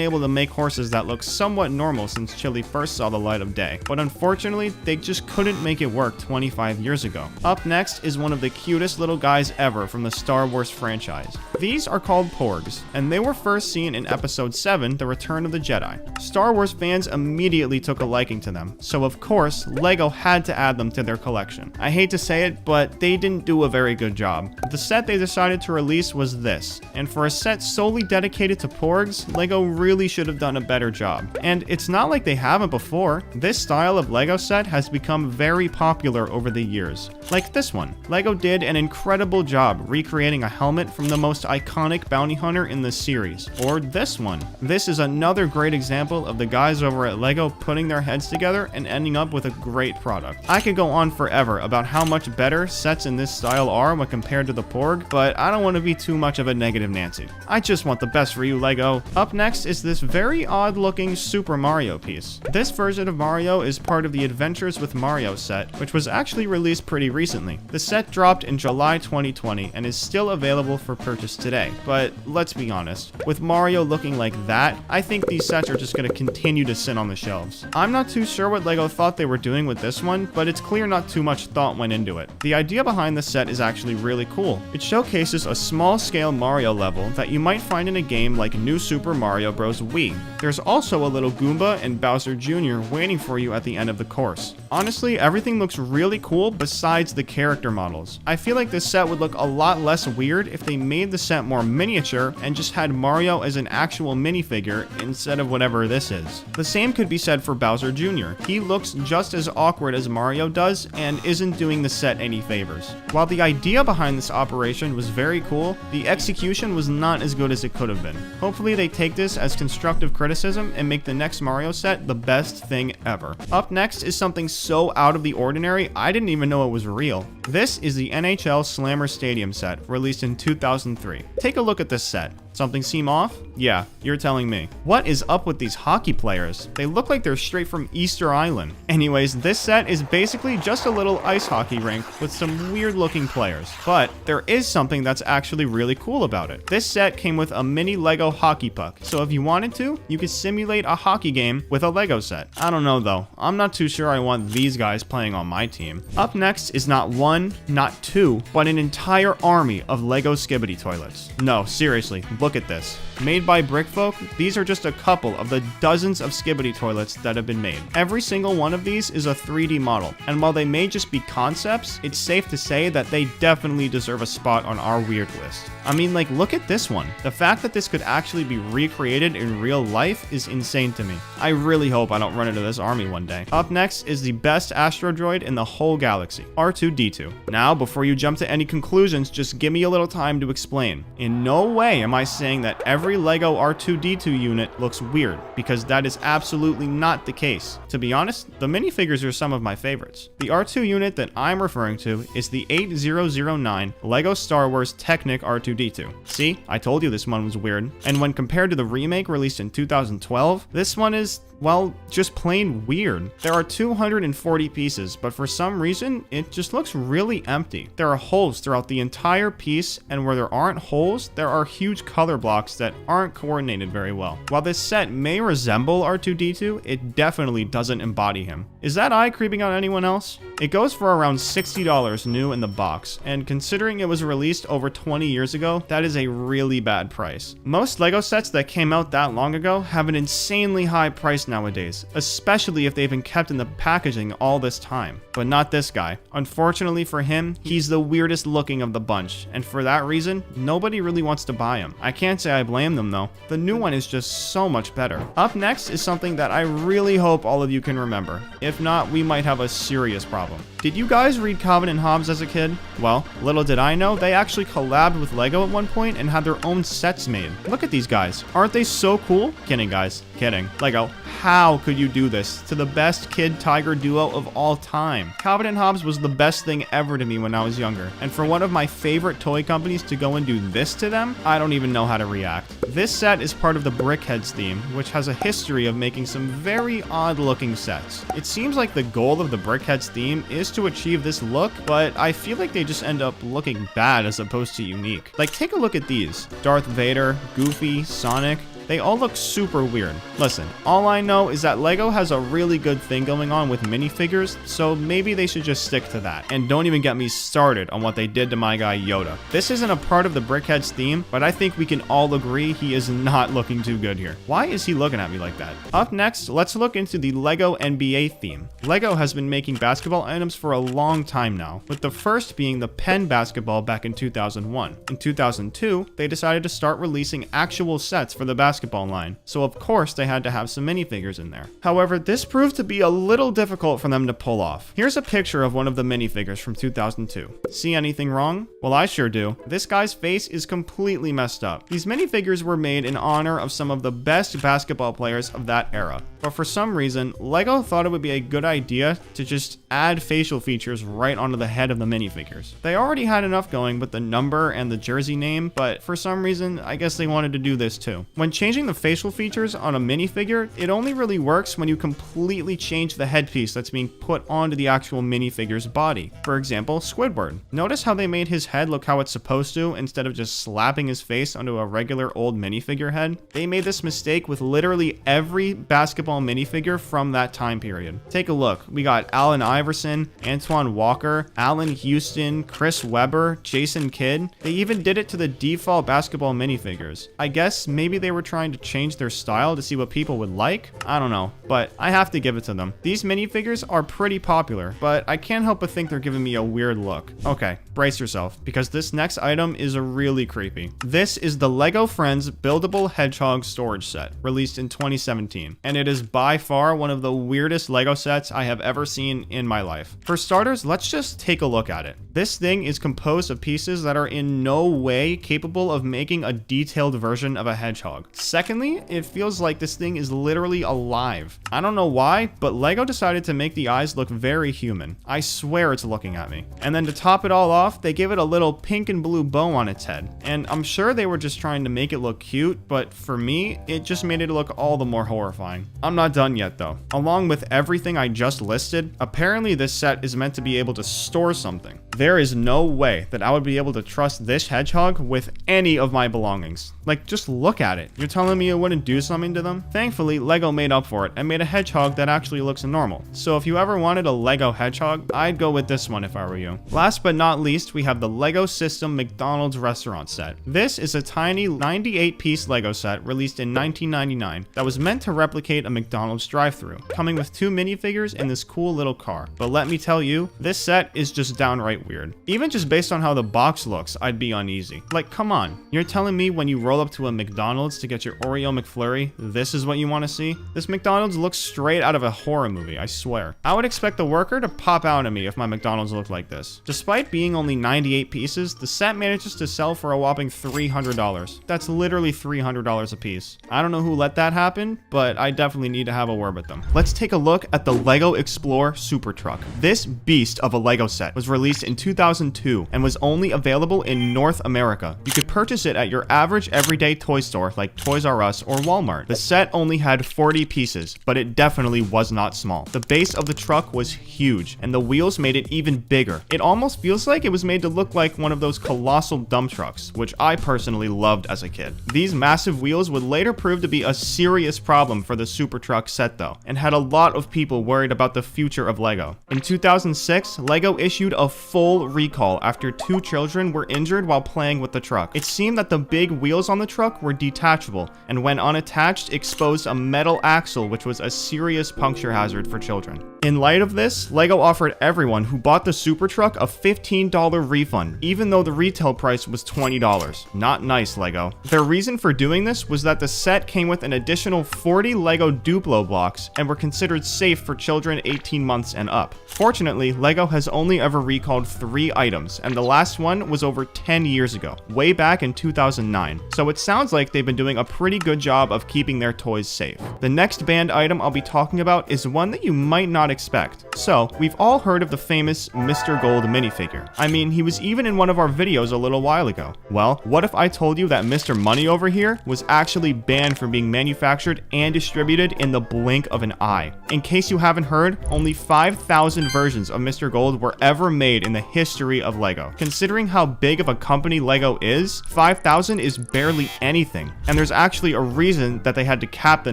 able to make horses that look somewhat normal since Chili first saw the light of day, but unfortunately, they just couldn't make it work 25 years ago. Up next is one of the cutest little guys ever from the Star Wars franchise. These are called Porgs, and they were first seen in Episode 7, The Return of the Jedi. Star Wars fans immediately took a liking to them, so of course, LEGO had to add them to their collection. I hate to say it, but they didn't do a very good job. The set they decided to release was this, and for a set solely dedicated to Porgs, LEGO really should have done a better job. And it's not like they haven't before. This style of LEGO set has become very popular over the years. Like this one. LEGO did an incredible job recreating a helmet from the most iconic bounty hunter in the series. Or this one. This is another great example of the guys over at LEGO putting their heads together and ending up with a great product. I could go on forever about how much better sets in this style are when compared to the Porg, but I don't want to be too much of a negative Nancy. I just want the best for you, Lego. Up next is this very odd-looking Super Mario piece. This version of Mario is part of the Adventures with Mario set, which was actually released pretty recently. The set dropped in July 2020 and is still available for purchase today. But let's be honest, with Mario looking like that, I think these sets are just going to continue to sit on the shelves. I'm not too sure what Lego thought they were doing with this one, but it's clear not too much thought went into it. The idea behind the set is actually really cool. It showcases a small-scale Mario level that you might find in a game like New Super Mario Bros. Wii. There's also a little Goomba and Bowser Jr. waiting for you at the end of the course. Honestly, everything looks really cool besides the character models. I feel like this set would look a lot less weird if they made the set more miniature and just had Mario as an actual minifigure instead of whatever this is. The same could be said for Bowser Jr. He looks just as awkward as Mario does and isn't doing the set any favors. While the idea behind this operation was very cool, the execution was not as good as it could have been. Hopefully they take this as constructive criticism and make the next Mario set the best thing ever. Up next is something so out of the ordinary, I didn't even know it was real. This is the NHL Slammer Stadium set, released in 2003. Take a look at this set. Something seem off? Yeah, you're telling me. What is up with these hockey players? They look like they're straight from Easter Island. Anyways, this set is basically just a little ice hockey rink with some weird looking players. But there is something that's actually really cool about it. This set came with a mini Lego hockey puck, so if you wanted to, you could simulate a hockey game with a Lego set. I don't know though, I'm not too sure I want these guys playing on my team. Up next is not one, not two, but an entire army of Lego Skibidi toilets. No, seriously, look at this. Made by Brickfolk, these are just a couple of the dozens of Skibidi toilets that have been made. Every single one of these is a 3D model, and while they may just be concepts, it's safe to say that they definitely deserve a spot on our weird list. I mean, like, look at this one. The fact that this could actually be recreated in real life is insane to me. I really hope I don't run into this army one day. Up next is the best Astro Droid in the whole galaxy, R2-D2. Now, before you jump to any conclusions, just give me a little time to explain. In no way am I saying that every Lego R2-D2 unit looks weird, because that is absolutely not the case. To be honest, the minifigures are some of my favorites. The R2 unit that I'm referring to is the 8009 Lego Star Wars Technic R2-D2. See, I told you this one was weird. And when compared to the remake released in 2012, this one is, well, just plain weird. There are 240 pieces, but for some reason, it just looks really empty. There are holes throughout the entire piece, and where there aren't holes, there are huge color blocks that aren't coordinated very well. While this set may resemble R2-D2, it definitely doesn't embody him. Is that eye creeping out anyone else? It goes for around $60 new in the box, and considering it was released over 20 years ago, that is a really bad price. Most Lego sets that came out that long ago have an insanely high price nowadays, especially if they've been kept in the packaging all this time. But not this guy. Unfortunately for him, he's the weirdest looking of the bunch, and for that reason, nobody really wants to buy him. I can't say I blame them though. The new one is just so much better. Up next is something that I really hope all of you can remember. If not, we might have a serious problem. Did you guys read Calvin and Hobbes as a kid? Well, little did I know, they actually collabed with Lego at one point and had their own sets made. Look at these guys. Aren't they so cool? Kidding, guys. Kidding. Lego, how could you do this to the best kid-tiger duo of all time? Calvin and Hobbes was the best thing ever to me when I was younger, and for one of my favorite toy companies to go and do this to them, I don't even know how to react. This set is part of the Brickheads theme, which has a history of making some very odd-looking sets. It seems like the goal of the Brickheads theme is to achieve this look, but I feel like they just end up looking bad as opposed to unique. Like, take a look at these. Darth Vader, Goofy, Sonic. They all look super weird. Listen, all I know is that Lego has a really good thing going on with minifigures, so maybe they should just stick to that. And don't even get me started on what they did to my guy Yoda. This isn't a part of the Brickheads theme, but I think we can all agree he is not looking too good here. Why is he looking at me like that? Up next, let's look into the Lego NBA theme. Lego has been making basketball items for a long time now, with the first being the Penn basketball back in 2001. In 2002, they decided to start releasing actual sets for the basketball basketball line, so of course they had to have some minifigures in there. However, this proved to be a little difficult for them to pull off. Here's a picture of one of the minifigures from 2002. See anything wrong? Well, I sure do. This guy's face is completely messed up. These minifigures were made in honor of some of the best basketball players of that era, but for some reason, LEGO thought it would be a good idea to just add facial features right onto the head of the minifigures. They already had enough going with the number and the jersey name, but for some reason, I guess they wanted to do this too. When changing the facial features on a minifigure, it only really works when you completely change the headpiece that's being put onto the actual minifigure's body. For example, Squidward. Notice how they made his head look how it's supposed to instead of just slapping his face onto a regular old minifigure head? They made this mistake with literally every basketball minifigure from that time period. Take a look. We got Allen Iverson, Antoine Walker, Allen Houston, Chris Webber, Jason Kidd. They even did it to the default basketball minifigures. I guess maybe they were trying to change their style to see what people would like? I don't know, but I have to give it to them. These minifigures are pretty popular, but I can't help but think they're giving me a weird look. Okay, brace yourself, because this next item is really creepy. This is the LEGO Friends Buildable Hedgehog Storage Set, released in 2017, and it is by far one of the weirdest LEGO sets I have ever seen in my life. For starters, let's just take a look at it. This thing is composed of pieces that are in no way capable of making a detailed version of a hedgehog. Secondly, it feels like this thing is literally alive. I don't know why, but LEGO decided to make the eyes look very human. I swear it's looking at me. And then to top it all off, they give it a little pink and blue bow on its head. And I'm sure they were just trying to make it look cute, but for me, it just made it look all the more horrifying. I'm not done yet though. Along with everything I just listed, apparently this set is meant to be able to store something. There is no way that I would be able to trust this hedgehog with any of my belongings. Like, just look at it. You're telling me it wouldn't do something to them? Thankfully, LEGO made up for it and made a hedgehog that actually looks normal. So if you ever wanted a LEGO hedgehog, I'd go with this one if I were you. Last but not least, we have the LEGO System McDonald's restaurant set. This is a tiny 98-piece LEGO set released in 1999 that was meant to replicate a McDonald's drive-thru, coming with 2 minifigures in this cool little car. But let me tell you, this set is just downright weird. Even just based on how the box looks, I'd be uneasy. Like, come on. You're telling me when you roll up to a McDonald's to get your Oreo McFlurry, this is what you want to see? This McDonald's looks straight out of a horror movie, I swear. I would expect the worker to pop out at me if my McDonald's looked like this. Despite being only 98 pieces, the set manages to sell for a whopping $300. That's literally $300 a piece. I don't know who let that happen, but I definitely need to have a word with them. Let's take a look at the LEGO Explore Super Truck. This beast of a LEGO set was released in 2002 and was only available in North America. You could purchase it at your average everyday toy store like Toys R Us or Walmart. The set only had 40 pieces, but it definitely was not small. The base of the truck was huge, and the wheels made it even bigger. It almost feels like it was made to look like one of those colossal dump trucks, which I personally loved as a kid. These massive wheels would later prove to be a serious problem for the Super Truck set though, and had a lot of people worried about the future of LEGO. In 2006, LEGO issued a full recall after 2 children were injured while playing with the truck. It seemed that the big wheels on the truck were detachable, and when unattached, exposed a metal axle, which was a serious puncture hazard for children. In light of this, LEGO offered everyone who bought the Super Truck a $15 refund, even though the retail price was $20. Not nice, LEGO. Their reason for doing this was that the set came with an additional 40 LEGO Duplo blocks and were considered safe for children 18 months and up. Fortunately, LEGO has only ever recalled 3 items, and the last one was over 10 years ago, way back in 2009. So it sounds like they've been doing a pretty good job of keeping their toys safe. The next banned item I'll be talking about is one that you might not expect. So, we've all heard of the famous Mr. Gold minifigure. I mean, he was even in one of our videos a little while ago. Well, what if I told you that Mr. Money over here was actually banned from being manufactured and distributed in the blink of an eye? In case you haven't heard, only 5,000 versions of Mr. Gold were ever made in the history of LEGO. Considering how big of a company LEGO is, 5,000 is barely anything, and there's actually a reason that they had to cap the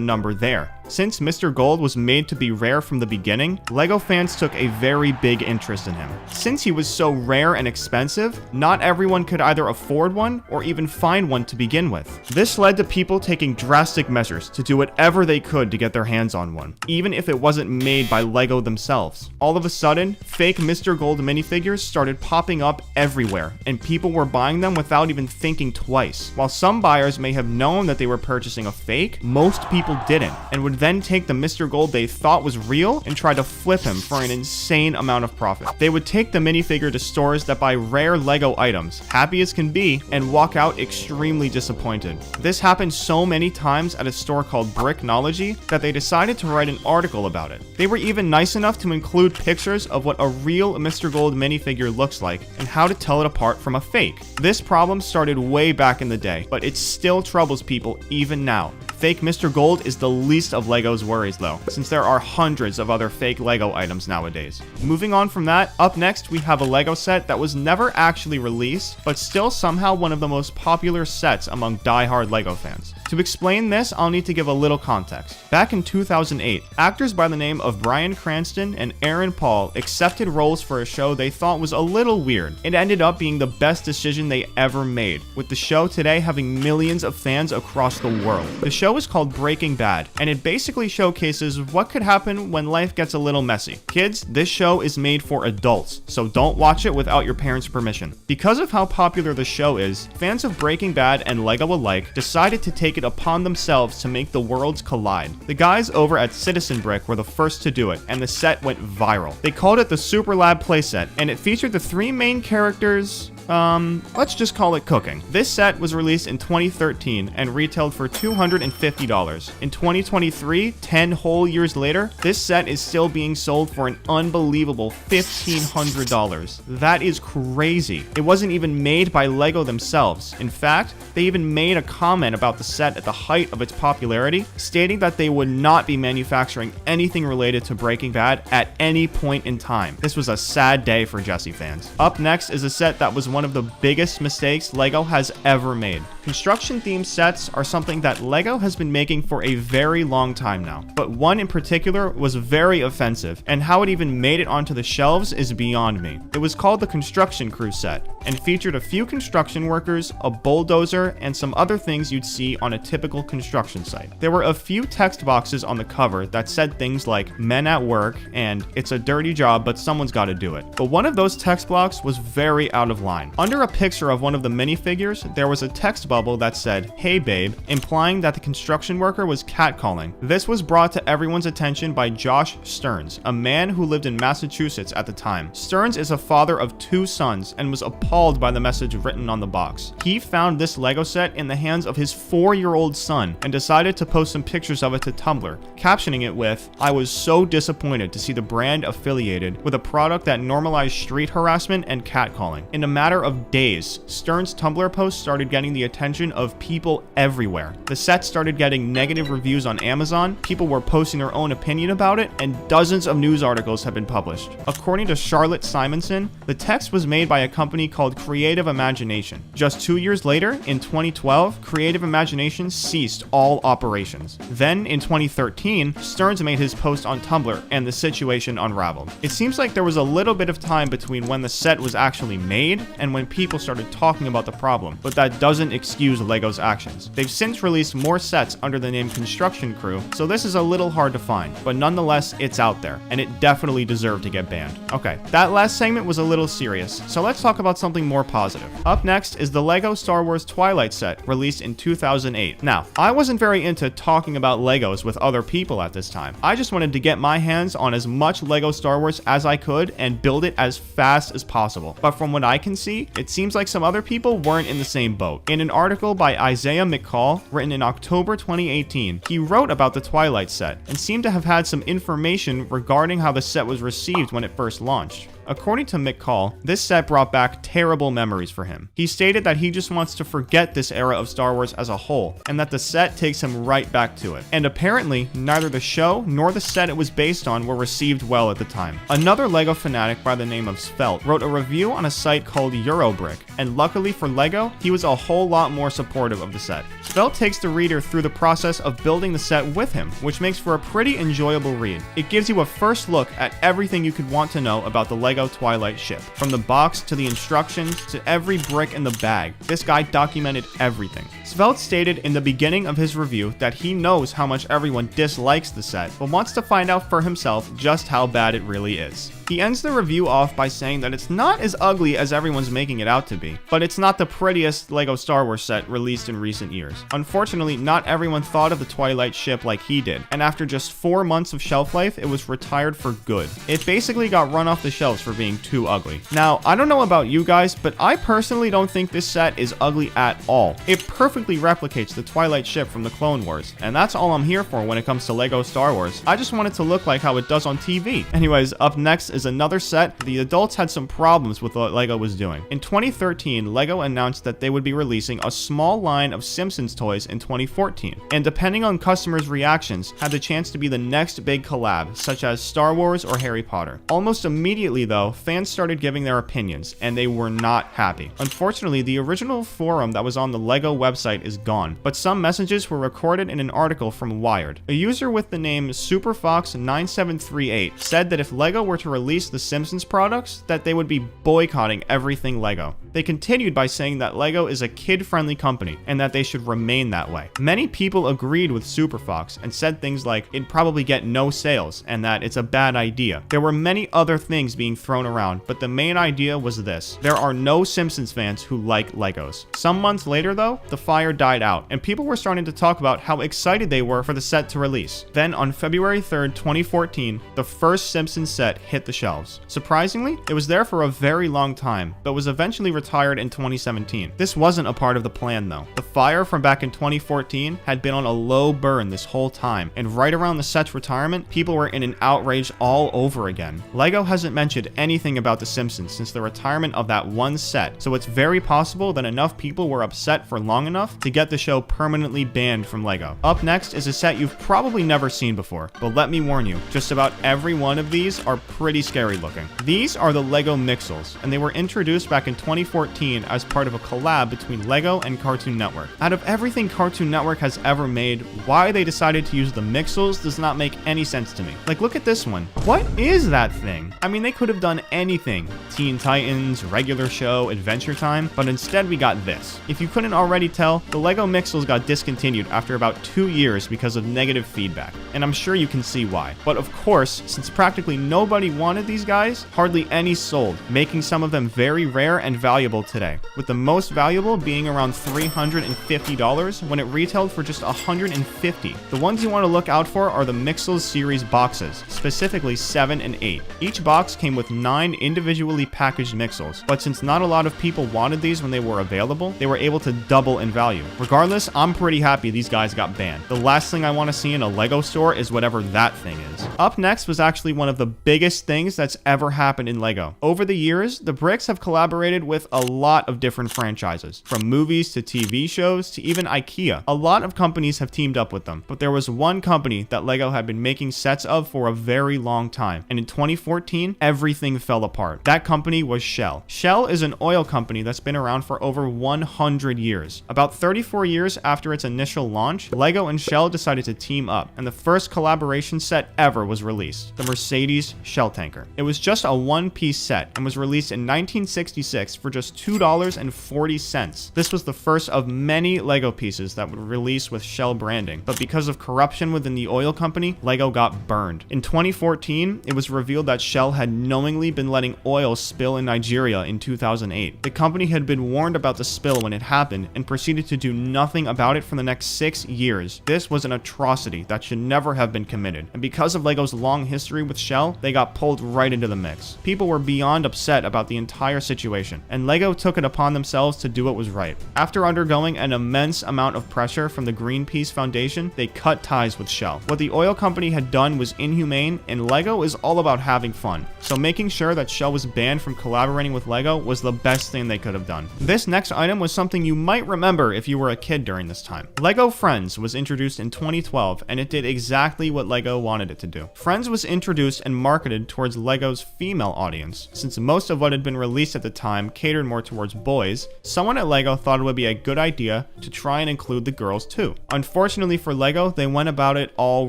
number there. Since Mr. Gold was made to be rare from the beginning, beginning, LEGO fans took a very big interest in him. Since he was so rare and expensive, not everyone could either afford one or even find one to begin with. This led to people taking drastic measures to do whatever they could to get their hands on one, even if it wasn't made by LEGO themselves. All of a sudden, fake Mr. Gold minifigures started popping up everywhere, and people were buying them without even thinking twice. While some buyers may have known that they were purchasing a fake, most people didn't, and would then take the Mr. Gold they thought was real and try to flip him for an insane amount of profit. They would take the minifigure to stores that buy rare LEGO items, happy as can be, and walk out extremely disappointed. This happened so many times at a store called Bricknology that they decided to write an article about it. They were even nice enough to include pictures of what a real Mr. Gold minifigure looks like and how to tell it apart from a fake. This problem started way back in the day, but it still troubles people even now. Fake Mr. Gold is the least of LEGO's worries though, since there are hundreds of other fake LEGO items nowadays. Moving on from that, up next we have a LEGO set that was never actually released, but still somehow one of the most popular sets among die-hard LEGO fans. To explain this, I'll need to give a little context. Back in 2008, actors by the name of Bryan Cranston and Aaron Paul accepted roles for a show they thought was a little weird. It ended up being the best decision they ever made, with the show today having millions of fans across the world. The show is called Breaking Bad, and it basically showcases what could happen when life gets a little messy. Kids, this show is made for adults, so don't watch it without your parents' permission. Because of how popular the show is, fans of Breaking Bad and LEGO alike decided to take it upon themselves to make the worlds collide. The guys over at Citizen Brick were the first to do it, and the set went viral. They called it the Super Lab playset, and it featured the three main characters. Let's just call it cooking. This set was released in 2013 and retailed for $250. In 2023, 10 whole years later, this set is still being sold for an unbelievable $1,500. That is crazy. It wasn't even made by LEGO themselves. In fact, they even made a comment about the set at the height of its popularity, stating that they would not be manufacturing anything related to Breaking Bad at any point in time. This was a sad day for Jesse fans. Up next is a set that was one of the biggest mistakes LEGO has ever made. Construction-themed sets are something that LEGO has been making for a very long time now, but one in particular was very offensive, and how it even made it onto the shelves is beyond me. It was called the Construction Crew set, and featured a few construction workers, a bulldozer, and some other things you'd see on a typical construction site. There were a few text boxes on the cover that said things like "men at work" and "it's a dirty job, but someone's got to do it." But one of those text blocks was very out of line. Under a picture of one of the minifigures, there was a text bubble that said, "Hey babe," implying that the construction worker was catcalling. This was brought to everyone's attention by Josh Stearns, a man who lived in Massachusetts at the time. Stearns is a father of 2 sons and was appalled by the message written on the box. He found this LEGO set in the hands of his 4-year-old son and decided to post some pictures of it to Tumblr, captioning it with, "I was so disappointed to see the brand affiliated with a product that normalized street harassment and catcalling." In a matter of days, Stearns' Tumblr post started getting the attention of people everywhere. The set started getting negative reviews on Amazon, people were posting their own opinion about it, and dozens of news articles have been published. According to Charlotte Simonson, the text was made by a company called Creative Imagination. Just 2 years later, in 2012, Creative Imagination ceased all operations. Then, in 2013, Stearns made his post on Tumblr, and the situation unraveled. It seems like there was a little bit of time between when the set was actually made and when people started talking about the problem, but that doesn't excuse LEGO's actions. They've since released more sets under the name Construction Crew, so this is a little hard to find, but nonetheless, it's out there, and it definitely deserved to get banned. Okay, that last segment was a little serious, so let's talk about something more positive. Up next is the LEGO Star Wars Twilight set, released in 2008. Now, I wasn't very into talking about LEGOs with other people at this time. I just wanted to get my hands on as much LEGO Star Wars as I could and build it as fast as possible. But from what I can see, it seems like some other people weren't in the same boat. In an article by Isaiah McCall, written in October 2018, he wrote about the Twilight set and seemed to have had some information regarding how the set was received when it first launched. According to McCall, this set brought back terrible memories for him. He stated that he just wants to forget this era of Star Wars as a whole, and that the set takes him right back to it. And apparently, neither the show nor the set it was based on were received well at the time. Another LEGO fanatic by the name of Svelte wrote a review on a site called Eurobrick, and luckily for LEGO, he was a whole lot more supportive of the set. Svelte takes the reader through the process of building the set with him, which makes for a pretty enjoyable read. It gives you a first look at everything you could want to know about the LEGO Twilight ship. From the box to the instructions to every brick in the bag, this guy documented everything. Svelte stated in the beginning of his review that he knows how much everyone dislikes the set, but wants to find out for himself just how bad it really is. He ends the review off by saying that it's not as ugly as everyone's making it out to be, but it's not the prettiest LEGO Star Wars set released in recent years. Unfortunately, not everyone thought of the Twilight ship like he did, and after just 4 months of shelf life, it was retired for good. It basically got run off the shelves for being too ugly. Now, I don't know about you guys, but I personally don't think this set is ugly at all. It perfectly replicates the Twilight ship from the Clone Wars, and that's all I'm here for when it comes to LEGO Star Wars. I just want it to look like how it does on TV. Anyways, up next is another set. The adults had some problems with what LEGO was doing. In 2013, LEGO announced that they would be releasing a small line of Simpsons toys in 2014, and depending on customers' reactions, had the chance to be the next big collab, such as Star Wars or Harry Potter. Almost immediately though, fans started giving their opinions, and they were not happy. Unfortunately, the original forum that was on the LEGO website is gone, but some messages were recorded in an article from Wired. A user with the name SuperFox9738 said that if LEGO were to release the Simpsons products, that they would be boycotting everything LEGO. They continued by saying that LEGO is a kid-friendly company and that they should remain that way. Many people agreed with SuperFox and said things like it'd probably get no sales and that it's a bad idea. There were many other things being thrown around, but the main idea was this: there are no Simpsons fans who like Legos. Some months later though, the fire died out and people were starting to talk about how excited they were for the set to release. Then on February 3rd, 2014, the first Simpsons set hit the shelves. Surprisingly, it was there for a very long time, but was eventually retired in 2017. This wasn't a part of the plan though. The fire from back in 2014 had been on a low burn this whole time, and right around the set's retirement, people were in an outrage all over again. LEGO hasn't mentioned anything about The Simpsons since the retirement of that one set, so it's very possible that enough people were upset for long enough to get the show permanently banned from LEGO. Up next is a set you've probably never seen before, but let me warn you, just about every one of these are pretty scary looking. These are the LEGO Mixels, and they were introduced back in 2014 as part of a collab between LEGO and Cartoon Network. Out of everything Cartoon Network has ever made, why they decided to use the Mixels does not make any sense to me. Like, look at this one. What is that thing? I mean, they could have done anything. Teen Titans, regular show, Adventure Time, but instead we got this. If you couldn't already tell, the LEGO Mixels got discontinued after about 2 years because of negative feedback, and I'm sure you can see why. But of course, since practically nobody wanted these guys, hardly any sold, making some of them very rare and valuable today, with the most valuable being around $350 when it retailed for just $150. The ones you want to look out for are the Mixels series boxes, specifically 7 and 8. Each box came with 9 individually packaged Mixels, but since not a lot of people wanted these when they were available, they were able to double in value. Regardless, I'm pretty happy these guys got banned. The last thing I want to see in a LEGO store is whatever that thing is. Up next was actually one of the biggest things that's ever happened in LEGO. Over the years, the bricks have collaborated with a lot of different franchises, from movies to TV shows to even IKEA. A lot of companies have teamed up with them, but there was one company that LEGO had been making sets of for a very long time, and in 2014, everything fell apart. That company was Shell. Shell is an oil company that's been around for over 100 years. About 34 years after its initial launch, LEGO and Shell decided to team up, and the first collaboration set ever was released, the Mercedes Shell Tanker. It was just a one-piece set and was released in 1966 for just $2.40. This was the first of many LEGO pieces that would release with Shell branding, but because of corruption within the oil company, LEGO got burned. In 2014, it was revealed that Shell had knowingly been letting oil spill in Nigeria in 2008. The company had been warned about the spill when it happened and proceeded proceeded to do nothing about it for the next 6 years. This was an atrocity that should never have been committed, and because of LEGO's long history with Shell, they got pulled right into the mix. People were beyond upset about the entire situation, and LEGO took it upon themselves to do what was right. After undergoing an immense amount of pressure from the Greenpeace Foundation, they cut ties with Shell. What the oil company had done was inhumane, and LEGO is all about having fun, so making sure that Shell was banned from collaborating with LEGO was the best thing they could have done. This next item was something you might remember if you were a kid during this time. LEGO Friends was introduced in 2012, and it did exactly what LEGO wanted it to do. Friends was introduced and marketed towards LEGO's female audience. Since most of what had been released at the time catered more towards boys, someone at LEGO thought it would be a good idea to try and include the girls too. Unfortunately for LEGO, they went about it all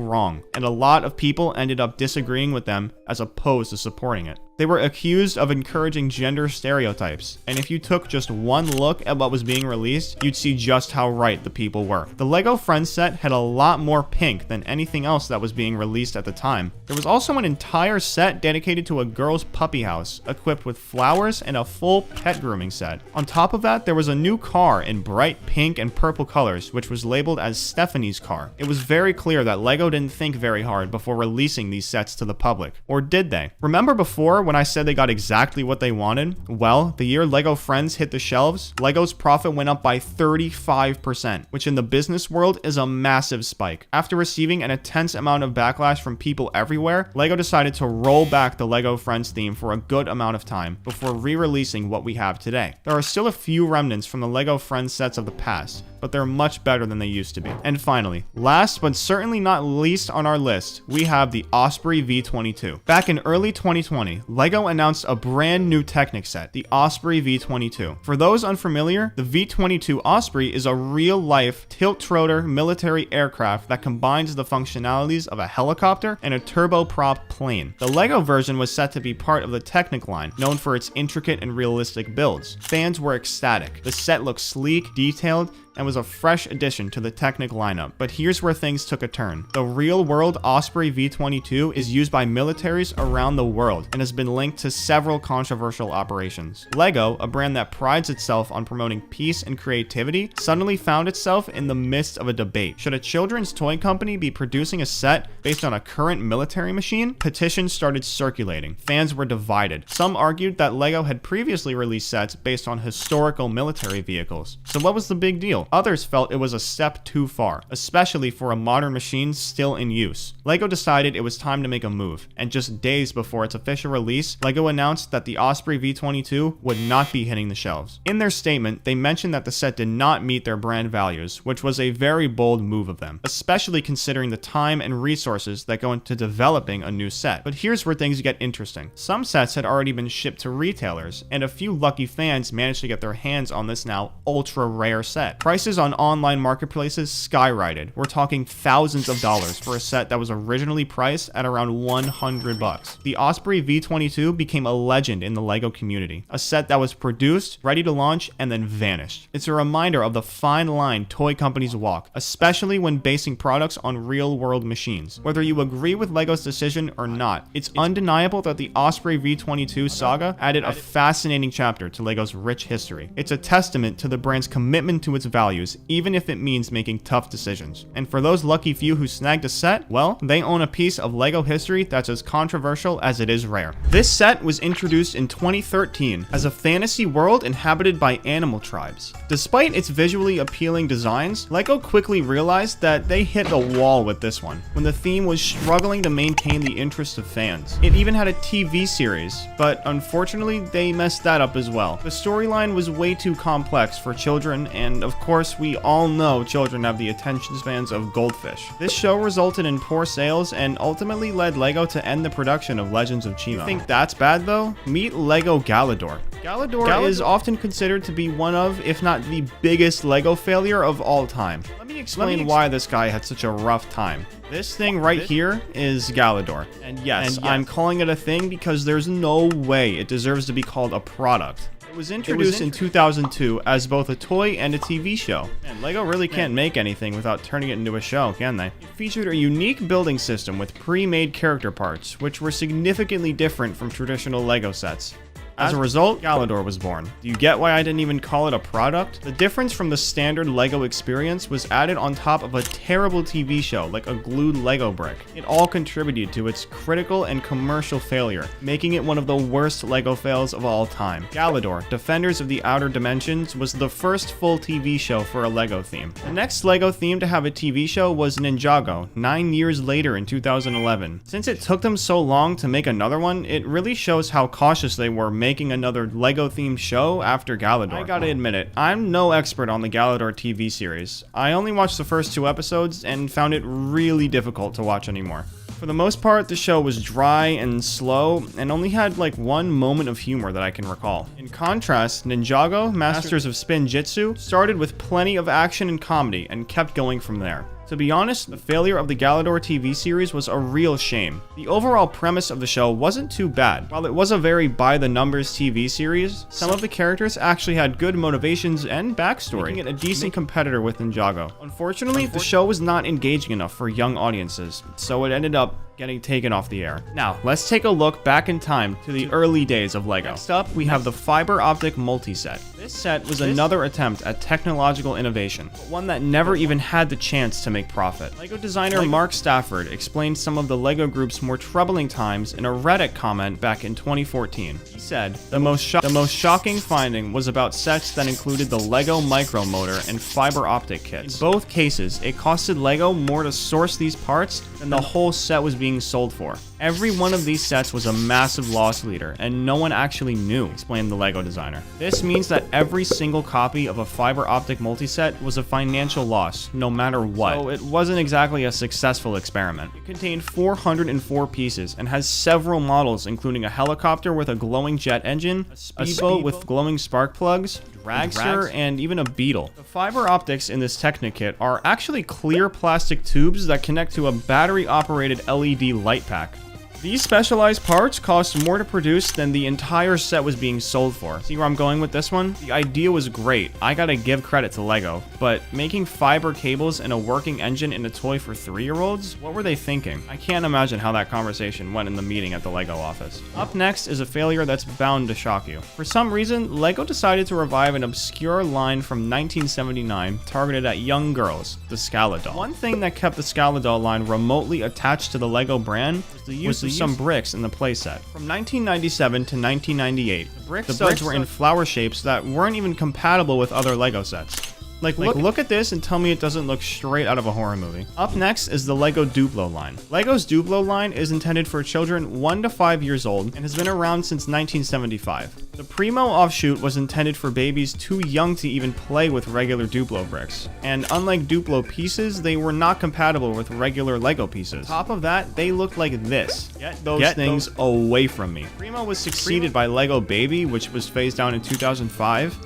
wrong, and a lot of people ended up disagreeing with them as opposed to supporting it. They were accused of encouraging gender stereotypes, and if you took just one look at what was being released, you'd see just how right the people were. The LEGO Friends set had a lot more pink than anything else that was being released at the time. There was also an entire set dedicated to a girl's puppy house, equipped with flowers and a full pet grooming set. On top of that, there was a new car in bright pink and purple colors, which was labeled as Stephanie's car. It was very clear that LEGO didn't think very hard before releasing these sets to the public. Or did they? Remember before when I said they got exactly what they wanted? Well, the year LEGO Friends hit the shelves, LEGO's profit went up by 35%, which in the business world is a massive spike. After receiving an intense amount of backlash from people everywhere, LEGO decided to roll back the LEGO Friends theme for a good amount of time before re-releasing what we have today. There are still a few remnants from the LEGO Friends sets of the past, but they're much better than they used to be. And finally, last but certainly not least on our list, we have the Osprey V22. Back in early 2020, LEGO announced a brand new Technic set, the Osprey V22. For those unfamiliar, the V22 Osprey is a real-life tilt-rotor military aircraft that combines the functionalities of a helicopter and a turboprop plane. The LEGO version was set to be part of the Technic line, known for its intricate and realistic builds. Fans were ecstatic. The set looked sleek, detailed, and was a fresh addition to the Technic lineup. But here's where things took a turn. The real-world Osprey V22 is used by militaries around the world and has been linked to several controversial operations. LEGO, a brand that prides itself on promoting peace and creativity, suddenly found itself in the midst of a debate. Should a children's toy company be producing a set based on a current military machine? Petitions started circulating. Fans were divided. Some argued that LEGO had previously released sets based on historical military vehicles. So what was the big deal? Others felt it was a step too far, especially for a modern machine still in use. LEGO decided it was time to make a move, and just days before its official release, LEGO announced that the Osprey V22 would not be hitting the shelves. In their statement, they mentioned that the set did not meet their brand values, which was a very bold move of them, especially considering the time and resources that go into developing a new set. But here's where things get interesting. Some sets had already been shipped to retailers, and a few lucky fans managed to get their hands on this now ultra rare set. Prices on online marketplaces skyrocketed. We're talking thousands of dollars for a set that was originally priced at around $100. The Osprey V22 became a legend in the LEGO community, a set that was produced, ready to launch, and then vanished. It's a reminder of the fine line toy companies walk, especially when basing products on real-world machines. Whether you agree with LEGO's decision or not, it's undeniable that the Osprey V22 saga added a fascinating chapter to LEGO's rich history. It's a testament to the brand's commitment to its values, even if it means making tough decisions. And for those lucky few who snagged a set, well, they own a piece of LEGO history that's as controversial as it is rare. This set was introduced in 2013 as a fantasy world inhabited by animal tribes. Despite its visually appealing designs, LEGO quickly realized that they hit the wall with this one, when the theme was struggling to maintain the interest of fans. It even had a TV series, but unfortunately they messed that up as well. The storyline was way too complex for children, and of course we all know children have the attention spans of goldfish. This show resulted in poor sales and ultimately led LEGO to end the production of Legends of Chima. You think that's bad though? Meet LEGO Galador. Galador is often considered to be one of, if not the biggest LEGO failure of all time. Let me explain why this guy had such a rough time. This thing right here is Galador. And yes, I'm calling it a thing because there's no way it deserves to be called a product. It was introduced in 2002 as both a toy and a TV show. And LEGO really can't make anything without turning it into a show, can they? It featured a unique building system with pre-made character parts, which were significantly different from traditional LEGO sets. As a result, Galador was born. Do you get why I didn't even call it a product? The difference from the standard LEGO experience was added on top of a terrible TV show like a glued LEGO brick. It all contributed to its critical and commercial failure, making it one of the worst LEGO fails of all time. Galador, Defenders of the Outer Dimensions, was the first full TV show for a LEGO theme. The next LEGO theme to have a TV show was Ninjago, 9 years later in 2011. Since it took them so long to make another one, it really shows how cautious they were making another LEGO themed show after Galador. I gotta admit it, I'm no expert on the Galador TV series. I only watched the first 2 episodes and found it really difficult to watch anymore. For the most part, the show was dry and slow, and only had like one moment of humor that I can recall. In contrast, Ninjago, Masters of Spin Jitsu, started with plenty of action and comedy, and kept going from there. To be honest, the failure of the Galador TV series was a real shame. The overall premise of the show wasn't too bad. While it was a very by-the-numbers TV series, some of the characters actually had good motivations and backstory, making it a decent competitor with Ninjago. Unfortunately, the show was not engaging enough for young audiences, so it ended up getting taken off the air. Now, let's take a look back in time to the early days of LEGO. Next up, we have the fiber optic multi-set. This set was another attempt at technological innovation, but one that never even had the chance to make profit. LEGO designer Mark Stafford explained some of the LEGO Group's more troubling times in a Reddit comment back in 2014. He said, the most shocking finding was about sets that included the LEGO micromotor and fiber optic kits. In both cases, it costed LEGO more to source these parts than the whole set was being sold for. Every one of these sets was a massive loss leader, and no one actually knew, explained the LEGO designer. This means that every single copy of a fiber optic multi-set was a financial loss, no matter what. So it wasn't exactly a successful experiment. It contained 404 pieces and has several models, including a helicopter with a glowing jet engine, a speedboat with glowing spark plugs, dragster, and even a beetle. The fiber optics in this Technikit are actually clear plastic tubes that connect to a battery-operated LED light pack. These specialized parts cost more to produce than the entire set was being sold for. See where I'm going with this one? The idea was great, I gotta give credit to LEGO, but making fiber cables and a working engine in a toy for 3-year-olds? What were they thinking? I can't imagine how that conversation went in the meeting at the LEGO office. Up next is a failure that's bound to shock you. For some reason, LEGO decided to revive an obscure line from 1979 targeted at young girls, the Scala doll. One thing that kept the Scala doll line remotely attached to the LEGO brand was the use of some bricks in the playset. From 1997 to 1998, the bricks were in flower shapes that weren't even compatible with other LEGO sets. Look at this and tell me it doesn't look straight out of a horror movie. Up next is the LEGO Duplo line. LEGO's Duplo line is intended for children 1 to 5 years old and has been around since 1975. The Primo offshoot was intended for babies too young to even play with regular Duplo bricks. And unlike Duplo pieces, they were not compatible with regular LEGO pieces. On top of that, they looked like this. Get those things away from me. Primo was succeeded by LEGO Baby, which was phased out in 2005.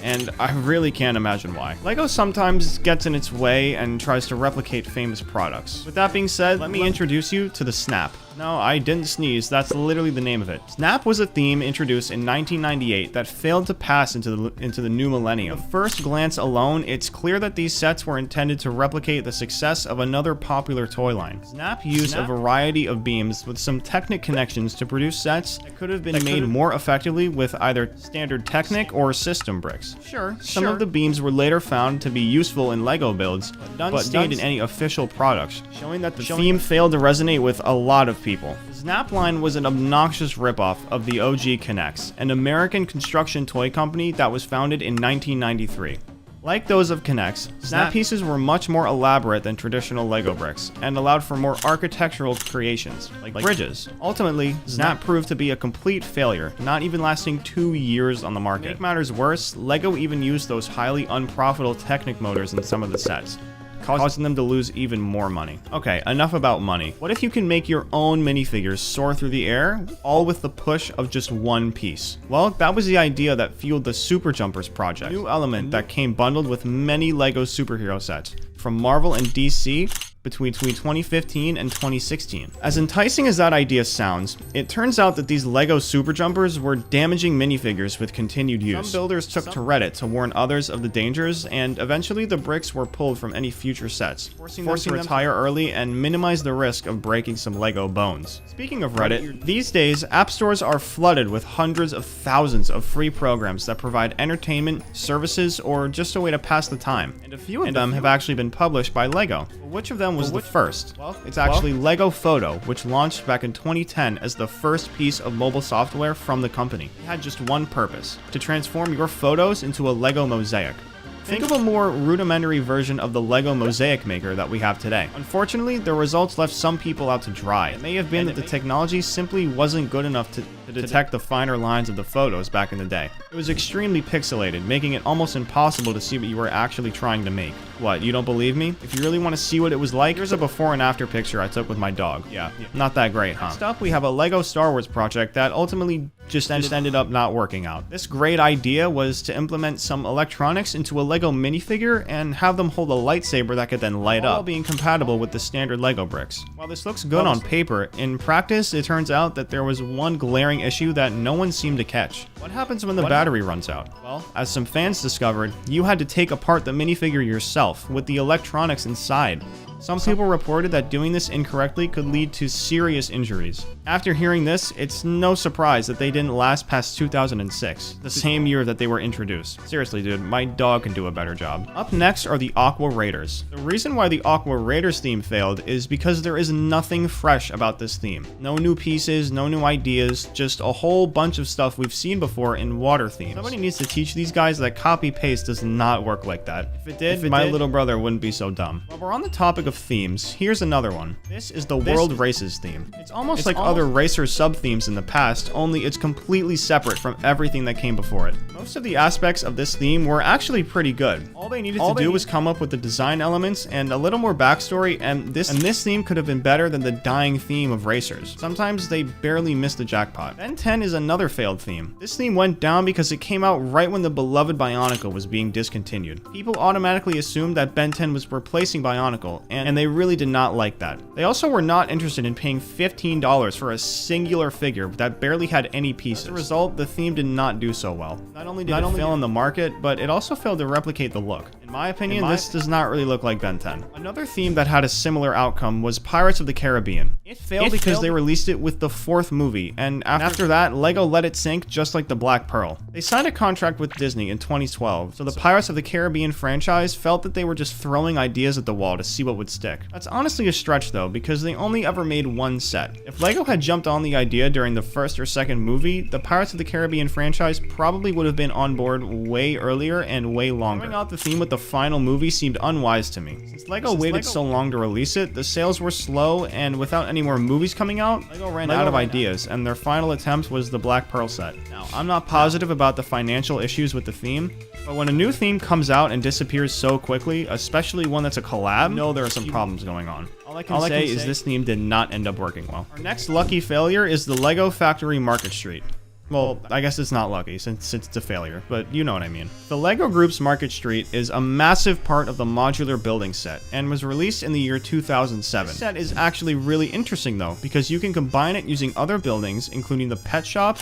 And I really can't imagine why. LEGO sometimes gets in its way and tries to replicate famous products. With that being said, let me introduce you to the Snap. No, I didn't sneeze, that's literally the name of it. Snap was a theme introduced in 1998 that failed to pass into the new millennium. At first glance alone, it's clear that these sets were intended to replicate the success of another popular toy line. Snap used a variety of beams with some Technic connections to produce sets that could have been made more effectively with either standard Technic or system bricks. Sure, some of the beams were later found to be useful in LEGO builds, but not in any official products, showing that the theme failed to resonate with a lot of people. The Snap line was an obnoxious ripoff of the OG K'NEX, an American construction toy company that was founded in 1993. Like those of K'NEX, Snap pieces were much more elaborate than traditional LEGO bricks, and allowed for more architectural creations, like bridges. Ultimately, Snap proved to be a complete failure, not even lasting 2 years on the market. To make matters worse, LEGO even used those highly unprofitable Technic motors in some of the sets, causing them to lose even more money. Okay, enough about money. What if you can make your own minifigures soar through the air, all with the push of just one piece? Well, that was the idea that fueled the Super Jumpers project, a new element that came bundled with many LEGO superhero sets. from Marvel and DC between 2015 and 2016. As enticing as that idea sounds, it turns out that these LEGO Super Jumpers were damaging minifigures with continued use. Some builders took to Reddit to warn others of the dangers, and eventually the bricks were pulled from any future sets, forcing them to retire early and minimize the risk of breaking some LEGO bones. Speaking of Reddit, these days, app stores are flooded with hundreds of thousands of free programs that provide entertainment, services, or just a way to pass the time, and a few of them have actually been published by LEGO. Which of them was the first? Well, it's actually LEGO Photo, which launched back in 2010 as the first piece of mobile software from the company. It had just one purpose: to transform your photos into a LEGO mosaic. Think of a more rudimentary version of the LEGO Mosaic Maker that we have today. Unfortunately, the results left some people out to dry. It may have been that the technology simply wasn't good enough to detect the finer lines of the photos back in the day. It was extremely pixelated, making it almost impossible to see what you were actually trying to make. What, you don't believe me? If you really want to see what it was like, here's a before and after picture I took with my dog. Yeah, not that great, huh? Next up, we have a LEGO Star Wars project that ultimately just ended up not working out. This great idea was to implement some electronics into a LEGO minifigure and have them hold a lightsaber that could then light up, while being compatible with the standard LEGO bricks. While this looks good on paper, in practice it turns out that there was one glaring issue that no one seemed to catch. What happens when the battery runs out? Well, as some fans discovered, you had to take apart the minifigure yourself with the electronics inside. Some people reported that doing this incorrectly could lead to serious injuries. After hearing this, it's no surprise that they didn't last past 2006, the same year that they were introduced. Seriously, dude, my dog can do a better job. Up next are the Aqua Raiders. The reason why the Aqua Raiders theme failed is because there is nothing fresh about this theme. No new pieces, no new ideas, just a whole bunch of stuff we've seen before in water themes. Somebody needs to teach these guys that copy-paste does not work like that. If it did, my little brother wouldn't be so dumb. While we're on the topic of themes, here's another one. This is the World Races theme. It's almost like other racer sub-themes in the past, only it's completely separate from everything that came before it. Most of the aspects of this theme were actually pretty good. All they needed to do was come up with the design elements and a little more backstory, and this theme could have been better than the dying theme of racers. Sometimes they barely missed the jackpot. Ben 10 is another failed theme. This theme went down because it came out right when the beloved Bionicle was being discontinued. People automatically assumed that Ben 10 was replacing Bionicle, and they really did not like that. They also were not interested in paying $15 for a singular figure that barely had any pieces. As a result, the theme did not do so well. Not only did it fail in the market, but it also failed to replicate the look. In my opinion, this does not really look like Ben 10. Another theme that had a similar outcome was Pirates of the Caribbean. It failed because they released it with the fourth movie, and after that, LEGO let it sink just like the Black Pearl. They signed a contract with Disney in 2012, so the Pirates of the Caribbean franchise felt that they were just throwing ideas at the wall to see what would stick. That's honestly a stretch though, because they only ever made one set. If LEGO had jumped on the idea during the first or second movie, the Pirates of the Caribbean franchise probably would have been on board way earlier and way longer. Throwing out the theme with the final movie seemed unwise to me. Since LEGO waited so long to release it, the sales were slow, and without any more movies coming out, LEGO ran out of ideas, and their final attempt was the Black Pearl set. Now, I'm not positive about the financial issues with the theme, but when a new theme comes out and disappears so quickly, especially one that's a collab, you know there are some problems going on. All I can say is this theme did not end up working well. Our next lucky failure is the LEGO Factory Market Street. Well, I guess it's not lucky since it's a failure, but you know what I mean. The LEGO Group's Market Street is a massive part of the modular building set and was released in the year 2007. This set is actually really interesting though, because you can combine it using other buildings, including the pet shop,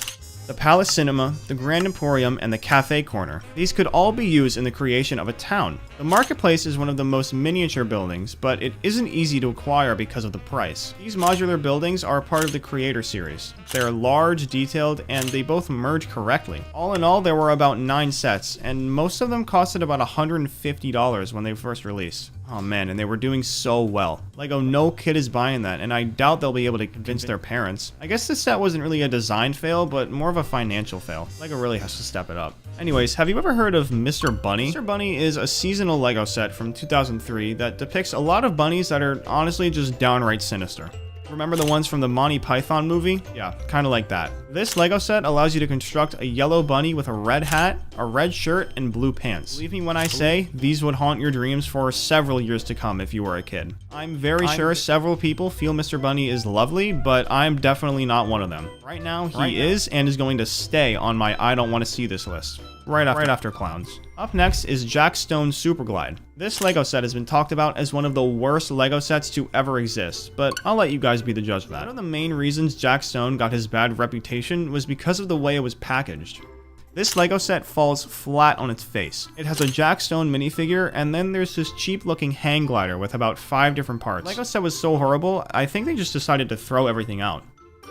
the Palace Cinema, the Grand Emporium, and the Cafe Corner. These could all be used in the creation of a town. The marketplace is one of the most miniature buildings, but it isn't easy to acquire because of the price. These modular buildings are part of the Creator Series. They're large, detailed, and they both merge correctly. All in all, there were about 9 sets, and most of them costed about $150 when they first released. Oh man, and they were doing so well. LEGO, no kid is buying that, and I doubt they'll be able to convince their parents. I guess this set wasn't really a design fail, but more of a financial fail. LEGO really has to step it up. Anyways, have you ever heard of Mr. Bunny? Mr. Bunny is a seasonal LEGO set from 2003 that depicts a lot of bunnies that are honestly just downright sinister. Remember the ones from the Monty Python movie? Yeah, kind of like that. This LEGO set allows you to construct a yellow bunny with a red hat, a red shirt, and blue pants. Believe me when I say, these would haunt your dreams for several years to come if you were a kid. I'm very sure several people feel Mr. Bunny is lovely, but I'm definitely not one of them. Right now, he is and is going to stay on my I don't want to see this list. right after clowns. Up next is Jack Stone's Super Glide. This LEGO set has been talked about as one of the worst LEGO sets to ever exist, but I'll let you guys be the judge of that. One of the main reasons Jack Stone got his bad reputation was because of the way it was packaged. This LEGO set falls flat on its face. It has a Jack Stone minifigure, and then there's this cheap looking hang glider with about 5 different parts. LEGO set was so horrible, I think they just decided to throw everything out.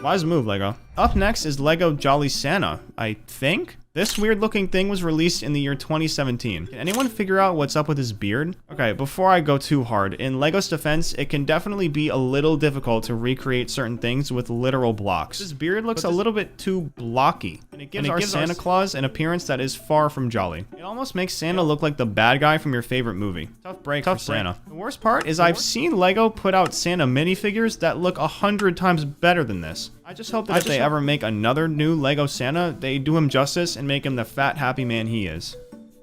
Wise move, LEGO. Up next is LEGO Jolly Santa, I think? This weird looking thing was released in the year 2017. Can anyone figure out what's up with his beard? Okay, before I go too hard, in LEGO's defense, it can definitely be a little difficult to recreate certain things with literal blocks. His beard looks a little bit too blocky, and it gives our Santa Claus an appearance that is far from jolly. It almost makes Santa look like the bad guy from your favorite movie. Tough break for Santa. The worst part is I've seen LEGO put out Santa minifigures that look 100 times better than this. I just hope that if they ever make another new LEGO Santa, they do him justice and make him the fat, happy man he is.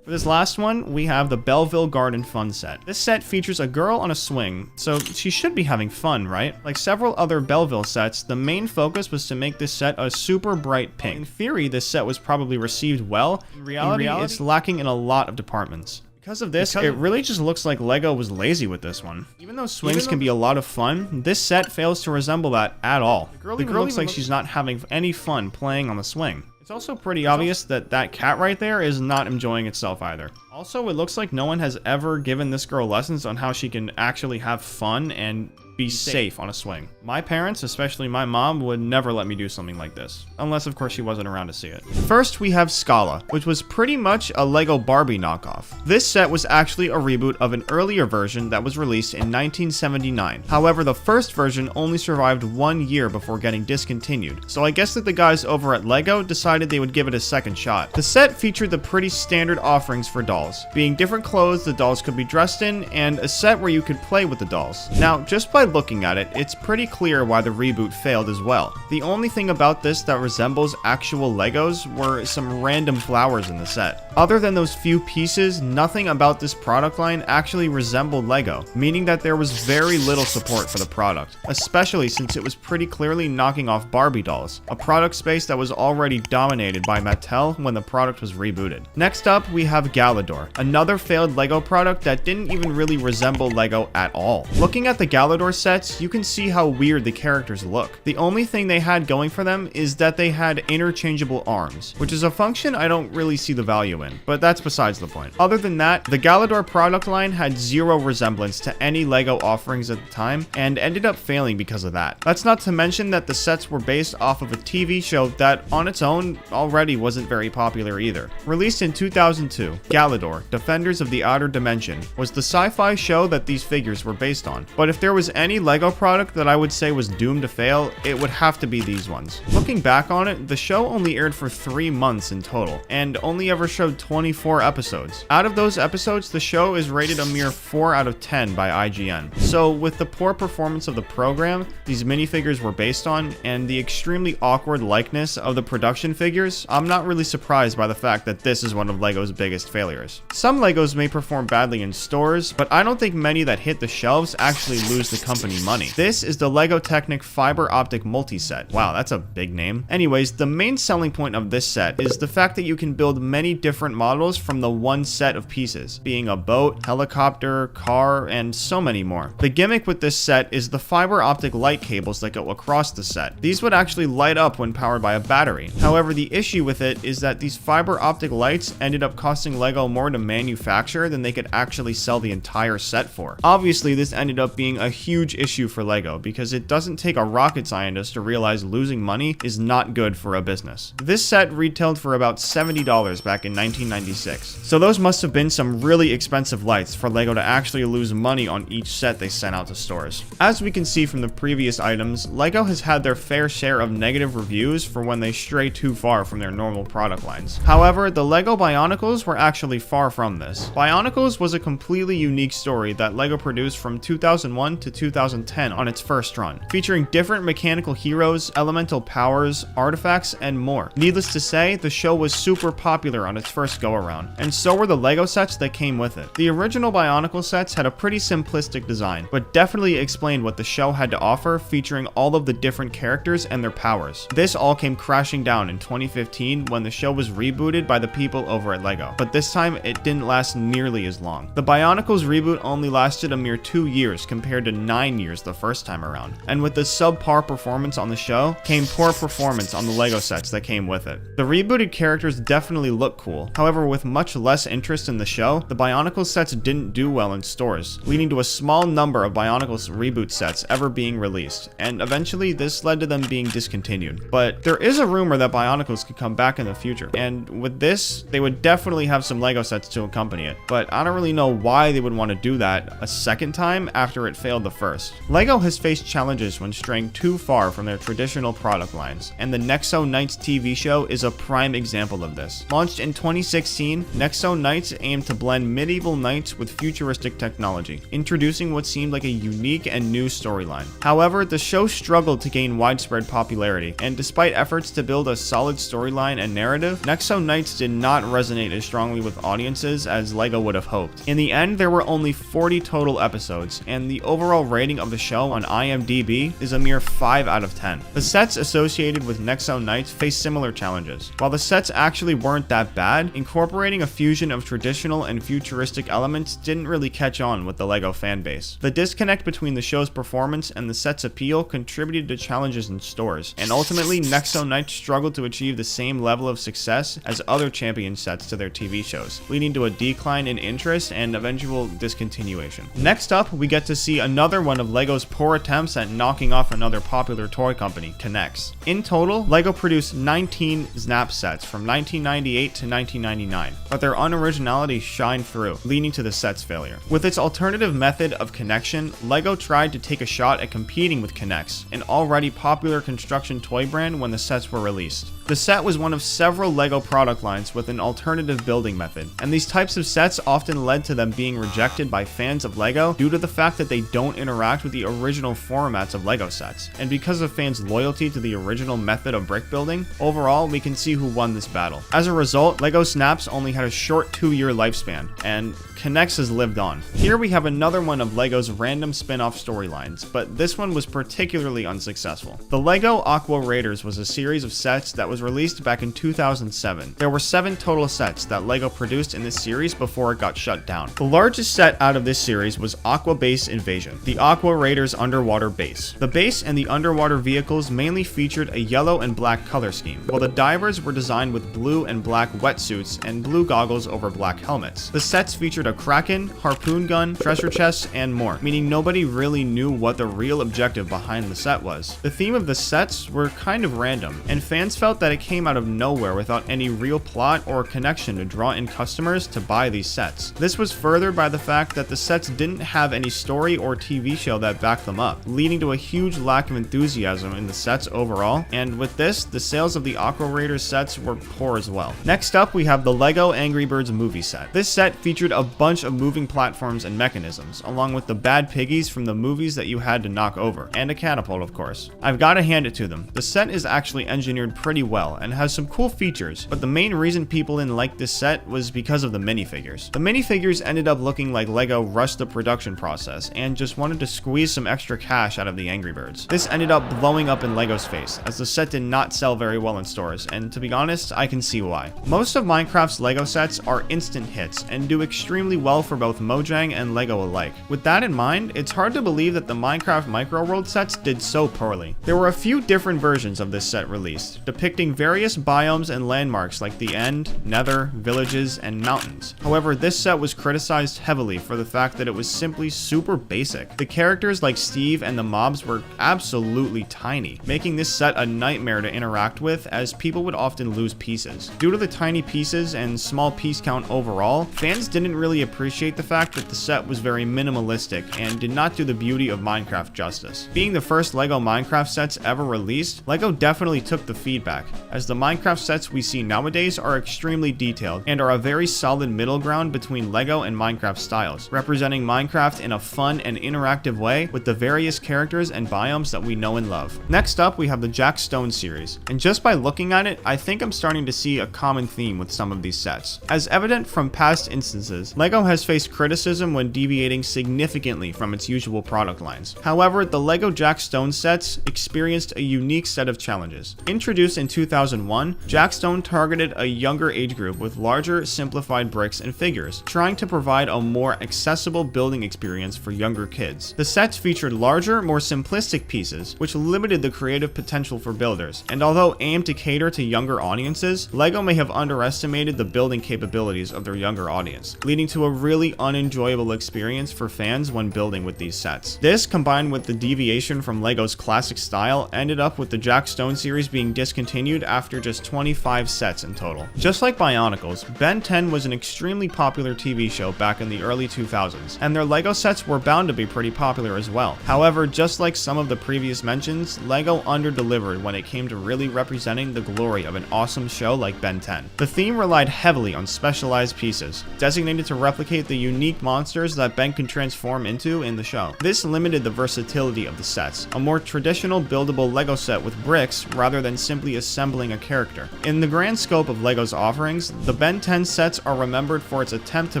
For this last one, we have the Belleville Garden Fun Set. This set features a girl on a swing, so she should be having fun, right? Like several other Belleville sets, the main focus was to make this set a super bright pink. In theory, this set was probably received well. In reality, it's lacking in a lot of departments. Because of this, it really just looks like LEGO was lazy with this one. Even though swings can be a lot of fun, this set fails to resemble that at all. The girl looks like she's not having any fun playing on the swing. It's also pretty obvious that that cat right there is not enjoying itself either. Also, it looks like no one has ever given this girl lessons on how she can actually have fun and be safe on a swing. My parents, especially my mom, would never let me do something like this. Unless, of course, she wasn't around to see it. First, we have Scala, which was pretty much a LEGO Barbie knockoff. This set was actually a reboot of an earlier version that was released in 1979. However, the first version only survived 1 year before getting discontinued, so I guess that the guys over at LEGO decided they would give it a second shot. The set featured the pretty standard offerings for dolls, being different clothes the dolls could be dressed in, and a set where you could play with the dolls. Now, just by looking at it, it's pretty clear why the reboot failed as well. The only thing about this that resembles actual Legos were some random flowers in the set. Other than those few pieces, nothing about this product line actually resembled Lego, meaning that there was very little support for the product, especially since it was pretty clearly knocking off Barbie dolls, a product space that was already dominated by Mattel when the product was rebooted. Next up, we have Galador, another failed Lego product that didn't even really resemble Lego at all. Looking at the Galador sets, you can see how weird the characters look. The only thing they had going for them is that they had interchangeable arms, which is a function I don't really see the value in, but that's besides the point. Other than that, the Galador product line had zero resemblance to any Lego offerings at the time, and ended up failing because of that. That's not to mention that the sets were based off of a TV show that, on its own, already wasn't very popular either. Released in 2002, Galador, Defenders of the Outer Dimension, was the sci-fi show that these figures were based on. But if there was any Lego product that I would say was doomed to fail, it would have to be these ones. Looking back on it, the show only aired for 3 months in total, and only ever showed 24 episodes. Out of those episodes, the show is rated a mere 4 out of 10 by IGN. So with the poor performance of the program these minifigures were based on, and the extremely awkward likeness of the production figures, I'm not really surprised by the fact that this is one of Lego's biggest failures. Some Legos may perform badly in stores, but I don't think many that hit the shelves actually lose the company money. This is the LEGO Technic Fiber Optic Multi-Set. Wow, that's a big name. Anyways, the main selling point of this set is the fact that you can build many different models from the one set of pieces, being a boat, helicopter, car, and so many more. The gimmick with this set is the fiber optic light cables that go across the set. These would actually light up when powered by a battery. However, the issue with it is that these fiber optic lights ended up costing Lego more to manufacture than they could actually sell the entire set for. Obviously, this ended up being a huge issue for Lego because it doesn't take a rocket scientist to realize losing money is not good for a business. This set retailed for about $70 back in 1996. So those must have been some really expensive lights for Lego to actually lose money on each set they sent out to stores. As we can see from the previous items, Lego has had their fair share of negative reviews for when they stray too far from their normal product lines. However, the Lego Bionicles were actually far from this. Bionicles was a completely unique story that Lego produced from 2001 to 2010 on its first run, featuring different mechanical heroes, elemental powers, artifacts, and more. Needless to say, the show was super popular on its first first go around, and so were the LEGO sets that came with it. The original Bionicle sets had a pretty simplistic design, but definitely explained what the show had to offer, featuring all of the different characters and their powers. This all came crashing down in 2015 when the show was rebooted by the people over at LEGO, but this time it didn't last nearly as long. The Bionicles reboot only lasted a mere 2 years compared to 9 years the first time around, and with the subpar performance on the show came poor performance on the LEGO sets that came with it. The rebooted characters definitely look cool, however with much less interest in the show, the Bionicles sets didn't do well in stores, leading to a small number of Bionicles reboot sets ever being released, and eventually this led to them being discontinued. But there is a rumor that Bionicles could come back in the future, and with this, they would definitely have some LEGO sets to accompany it, but I don't really know why they would want to do that a second time after it failed the first. LEGO has faced challenges when straying too far from their traditional product lines, and the Nexo Knights TV show is a prime example of this. Launched in 2016, Nexo Knights aimed to blend medieval knights with futuristic technology, introducing what seemed like a unique and new storyline. However, the show struggled to gain widespread popularity, and despite efforts to build a solid storyline and narrative, Nexo Knights did not resonate as strongly with audiences as LEGO would have hoped. In the end, there were only 40 total episodes, and the overall rating of the show on IMDb is a mere 5 out of 10. The sets associated with Nexo Knights face similar challenges. While the sets actually weren't that bad, incorporating a fusion of traditional and futuristic elements didn't really catch on with the LEGO fanbase. The disconnect between the show's performance and the set's appeal contributed to challenges in stores, and ultimately Nexo Knights struggled to achieve the same level of success as other champion sets to their TV shows, leading to a decline in interest and eventual discontinuation. Next up, we get to see another one of LEGO's poor attempts at knocking off another popular toy company, K'NEX. In total, LEGO produced 19 Snap sets from 1998 to 1999, but their unoriginality shined through, leading to the set's failure. With its alternative method of connection, LEGO tried to take a shot at competing with K'NEX, an already popular construction toy brand when the sets were released. The set was one of several LEGO product lines with an alternative building method, and these types of sets often led to them being rejected by fans of LEGO due to the fact that they don't interact with the original formats of LEGO sets. And because of fans' loyalty to the original method of brick building, overall we can see who won this battle. As a result, LEGO Snaps only had a short 2-year lifespan, and K'NEX has lived on. Here we have another one of LEGO's random spin-off storylines, but this one was particularly unsuccessful. The LEGO Aqua Raiders was a series of sets that was released back in 2007. There were 7 total sets that LEGO produced in this series before it got shut down. The largest set out of this series was Aqua Base Invasion, the Aqua Raiders underwater base. The base and the underwater vehicles mainly featured a yellow and black color scheme, while the divers were designed with blue and black wetsuits and blue goggles over black helmets. The sets featured a Kraken, harpoon gun, treasure chests, and more, meaning nobody really knew what the real objective behind the set was. The theme of the sets were kind of random, and fans felt that it came out of nowhere without any real plot or connection to draw in customers to buy these sets. This was furthered by the fact that the sets didn't have any story or TV show that backed them up, leading to a huge lack of enthusiasm in the sets overall, and with this, the sales of the Aqua Raiders sets were poor as well. Next up, we have the LEGO Angry Birds movie set. This set featured a bunch of moving platforms and mechanisms, along with the bad piggies from the movies that you had to knock over, and a catapult of course. I've gotta hand it to them. The set is actually engineered pretty well and has some cool features, but the main reason people didn't like this set was because of the minifigures. The minifigures ended up looking like LEGO rushed the production process and just wanted to squeeze some extra cash out of the Angry Birds. This ended up blowing up in LEGO's face, as the set did not sell very well in stores, and to be honest, I can see why. Most of Minecraft's LEGO sets are instant hits and do extremely well for both Mojang and LEGO alike. With that in mind, it's hard to believe that the Minecraft Micro World sets did so poorly. There were a few different versions of this set released, depicting various biomes and landmarks like the End, Nether, villages, and mountains. However, this set was criticized heavily for the fact that it was simply super basic. The characters like Steve and the mobs were absolutely tiny, making this set a nightmare to interact with as people would often lose pieces. Due to the tiny pieces and small piece count overall, fans didn't really appreciate the fact that the set was very minimalistic and did not do the beauty of Minecraft justice. Being the first LEGO Minecraft sets ever released, LEGO definitely took the feedback as the Minecraft sets we see nowadays are extremely detailed and are a very solid middle ground between LEGO and Minecraft styles, representing Minecraft in a fun and interactive way with the various characters and biomes that we know and love. Next up, we have the Jack Stone series, and just by looking at it, I think I'm starting to see a common theme with some of these sets. As evident from past instances, LEGO has faced criticism when deviating significantly from its usual product lines. However, the LEGO Jack Stone sets experienced a unique set of challenges. Introduced in 2001, Jack Stone targeted a younger age group with larger, simplified bricks and figures, trying to provide a more accessible building experience for younger kids. The sets featured larger, more simplistic pieces, which limited the creative potential for builders, and although aimed to cater to younger audiences, LEGO may have underestimated the building capabilities of their younger audience, leading to a really unenjoyable experience for fans when building with these sets. This, combined with the deviation from LEGO's classic style, ended up with the Jack Stone series being discontinued after just 25 sets in total. Just like Bionicles, Ben 10 was an extremely popular TV show back in the early 2000s, and their LEGO sets were bound to be pretty popular as well. However, just like some of the previous mentions, LEGO underdelivered when it came to really representing the glory of an awesome show like Ben 10. The theme relied heavily on specialized pieces, designated to replicate the unique monsters that Ben can transform into in the show. This limited the versatility of the sets, a more traditional buildable LEGO set with bricks rather than simply assembling a character. In the grand scope of LEGO's offerings, the Ben 10 sets are remembered for its attempt to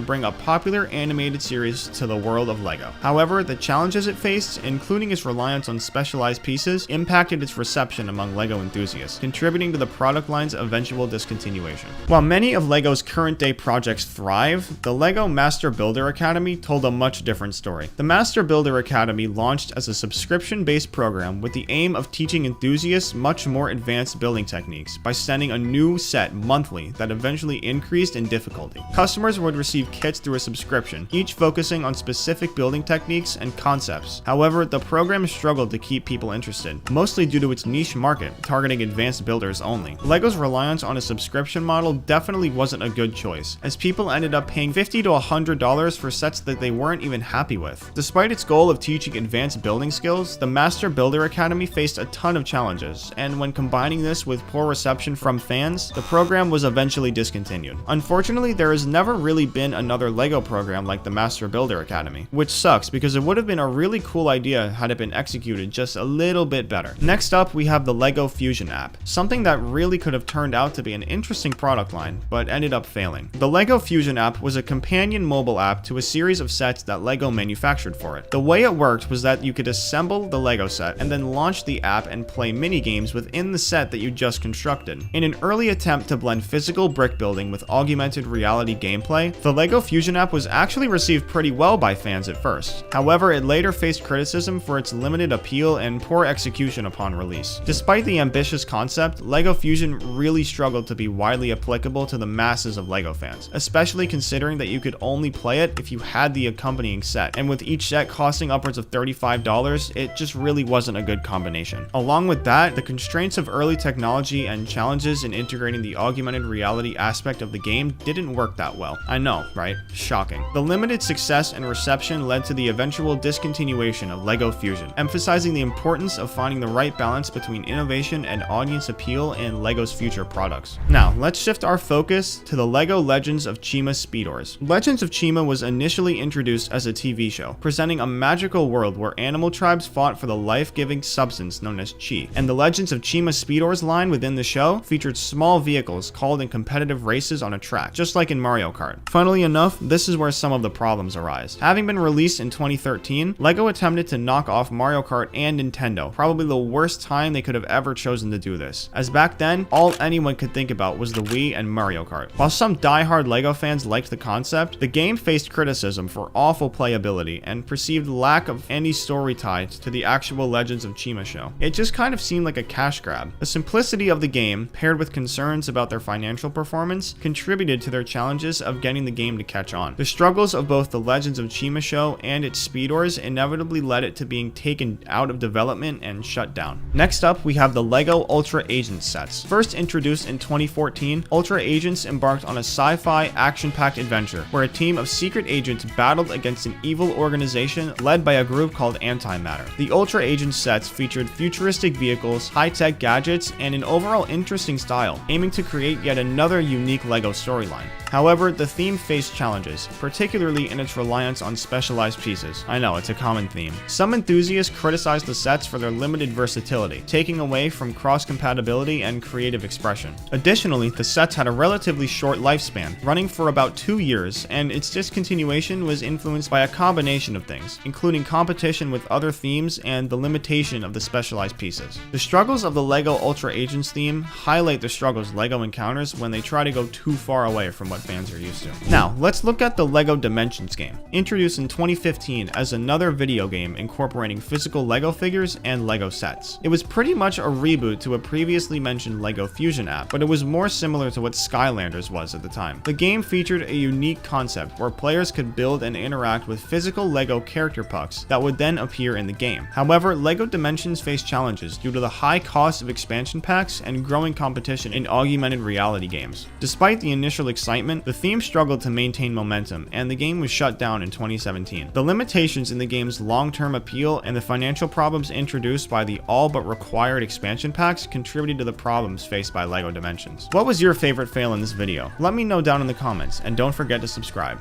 bring a popular animated series to the world of LEGO. However, the challenges it faced, including its reliance on specialized pieces, impacted its reception among LEGO enthusiasts, contributing to the product line's eventual discontinuation. While many of LEGO's current-day projects thrive, the LEGO Master Builder Academy told a much different story. The Master Builder Academy launched as a subscription-based program with the aim of teaching enthusiasts much more advanced building techniques by sending a new set monthly that eventually increased in difficulty. Customers would receive kits through a subscription, each focusing on specific building techniques and concepts. However, the program struggled to keep people interested, mostly due to its niche market, targeting advanced builders only. LEGO's reliance on a subscription model definitely wasn't a good choice, as people ended up paying $50 to $100 for sets that they weren't even happy with. Despite its goal of teaching advanced building skills, the Master Builder Academy faced a ton of challenges, and when combining this with poor reception from fans, the program was eventually discontinued. Unfortunately, there has never really been another LEGO program like the Master Builder Academy, which sucks because it would have been a really cool idea had it been executed just a little bit better. Next up, we have the LEGO Fusion app, something that really could have turned out to be an interesting product line, but ended up failing. The LEGO Fusion app was a companion mobile app to a series of sets that LEGO manufactured for it. The way it worked was that you could assemble the LEGO set and then launch the app and play mini games within the set that you just constructed. In an early attempt to blend physical brick building with augmented reality gameplay, the LEGO Fusion app was actually received pretty well by fans at first. However, it later faced criticism for its limited appeal and poor execution upon release. Despite the ambitious concept, LEGO Fusion really struggled to be widely applicable to the masses of LEGO fans, especially considering that you could only play it if you had the accompanying set, and with each set costing upwards of $35, it just really wasn't a good combination. Along with that, the constraints of early technology and challenges in integrating the augmented reality aspect of the game didn't work that well. I know, right? Shocking. The limited success and reception led to the eventual discontinuation of LEGO Fusion, emphasizing the importance of finding the right balance between innovation and audience appeal in LEGO's future products. Now, let's shift our focus to the LEGO Legends of Chima Speedors. Legends of Chima was initially introduced as a TV show, presenting a magical world where animal tribes fought for the life-giving substance known as chi, and the Legends of Chima Speedors line within the show featured small vehicles called in competitive races on a track, just like in Mario Kart. Funnily enough, this is where some of the problems arise. Having been released in 2013, LEGO attempted to knock off Mario Kart and Nintendo, probably the worst time they could have ever chosen to do this, as back then, all anyone could think about was the Wii and Mario Kart. While some die-hard LEGO fans liked the concept, the game faced criticism for awful playability and perceived lack of any story tied to the actual Legends of Chima show. It just kind of seemed like a cash grab. The simplicity of the game, paired with concerns about their financial performance, contributed to their challenges of getting the game to catch on. The struggles of both the Legends of Chima show and its Speedors inevitably led it to being taken out of development and shut down. Next up, we have the LEGO Ultra Agents sets. First introduced in 2014, Ultra Agents embarked on a sci-fi action-packed adventure where a team of secret agents battled against an evil organization led by a group called Antimatter. The Ultra Agents sets featured futuristic vehicles, high-tech gadgets, and an an overall interesting style, aiming to create yet another unique LEGO storyline. However, the theme faced challenges, particularly in its reliance on specialized pieces. I know, it's a common theme. Some enthusiasts criticized the sets for their limited versatility, taking away from cross-compatibility and creative expression. Additionally, the sets had a relatively short lifespan, running for about 2 years, and its discontinuation was influenced by a combination of things, including competition with other themes and the limitation of the specialized pieces. The struggles of the LEGO Ultra Agents theme highlight the struggles LEGO encounters when they try to go too far away from what fans are used to. Now, let's look at the LEGO Dimensions game, introduced in 2015 as another video game incorporating physical LEGO figures and LEGO sets. It was pretty much a reboot to a previously mentioned LEGO Fusion app, but it was more similar to what Skylanders was at the time. The game featured a unique concept where players could build and interact with physical LEGO character pucks that would then appear in the game. However, LEGO Dimensions faced challenges due to the high cost of expansion packs and growing competition in augmented reality games. Despite the initial excitement, the theme struggled to maintain momentum, and the game was shut down in 2017. The limitations in the game's long-term appeal and the financial problems introduced by the all but required expansion packs contributed to the problems faced by LEGO Dimensions. What was your favorite fail in this video? Let me know down in the comments, and don't forget to subscribe.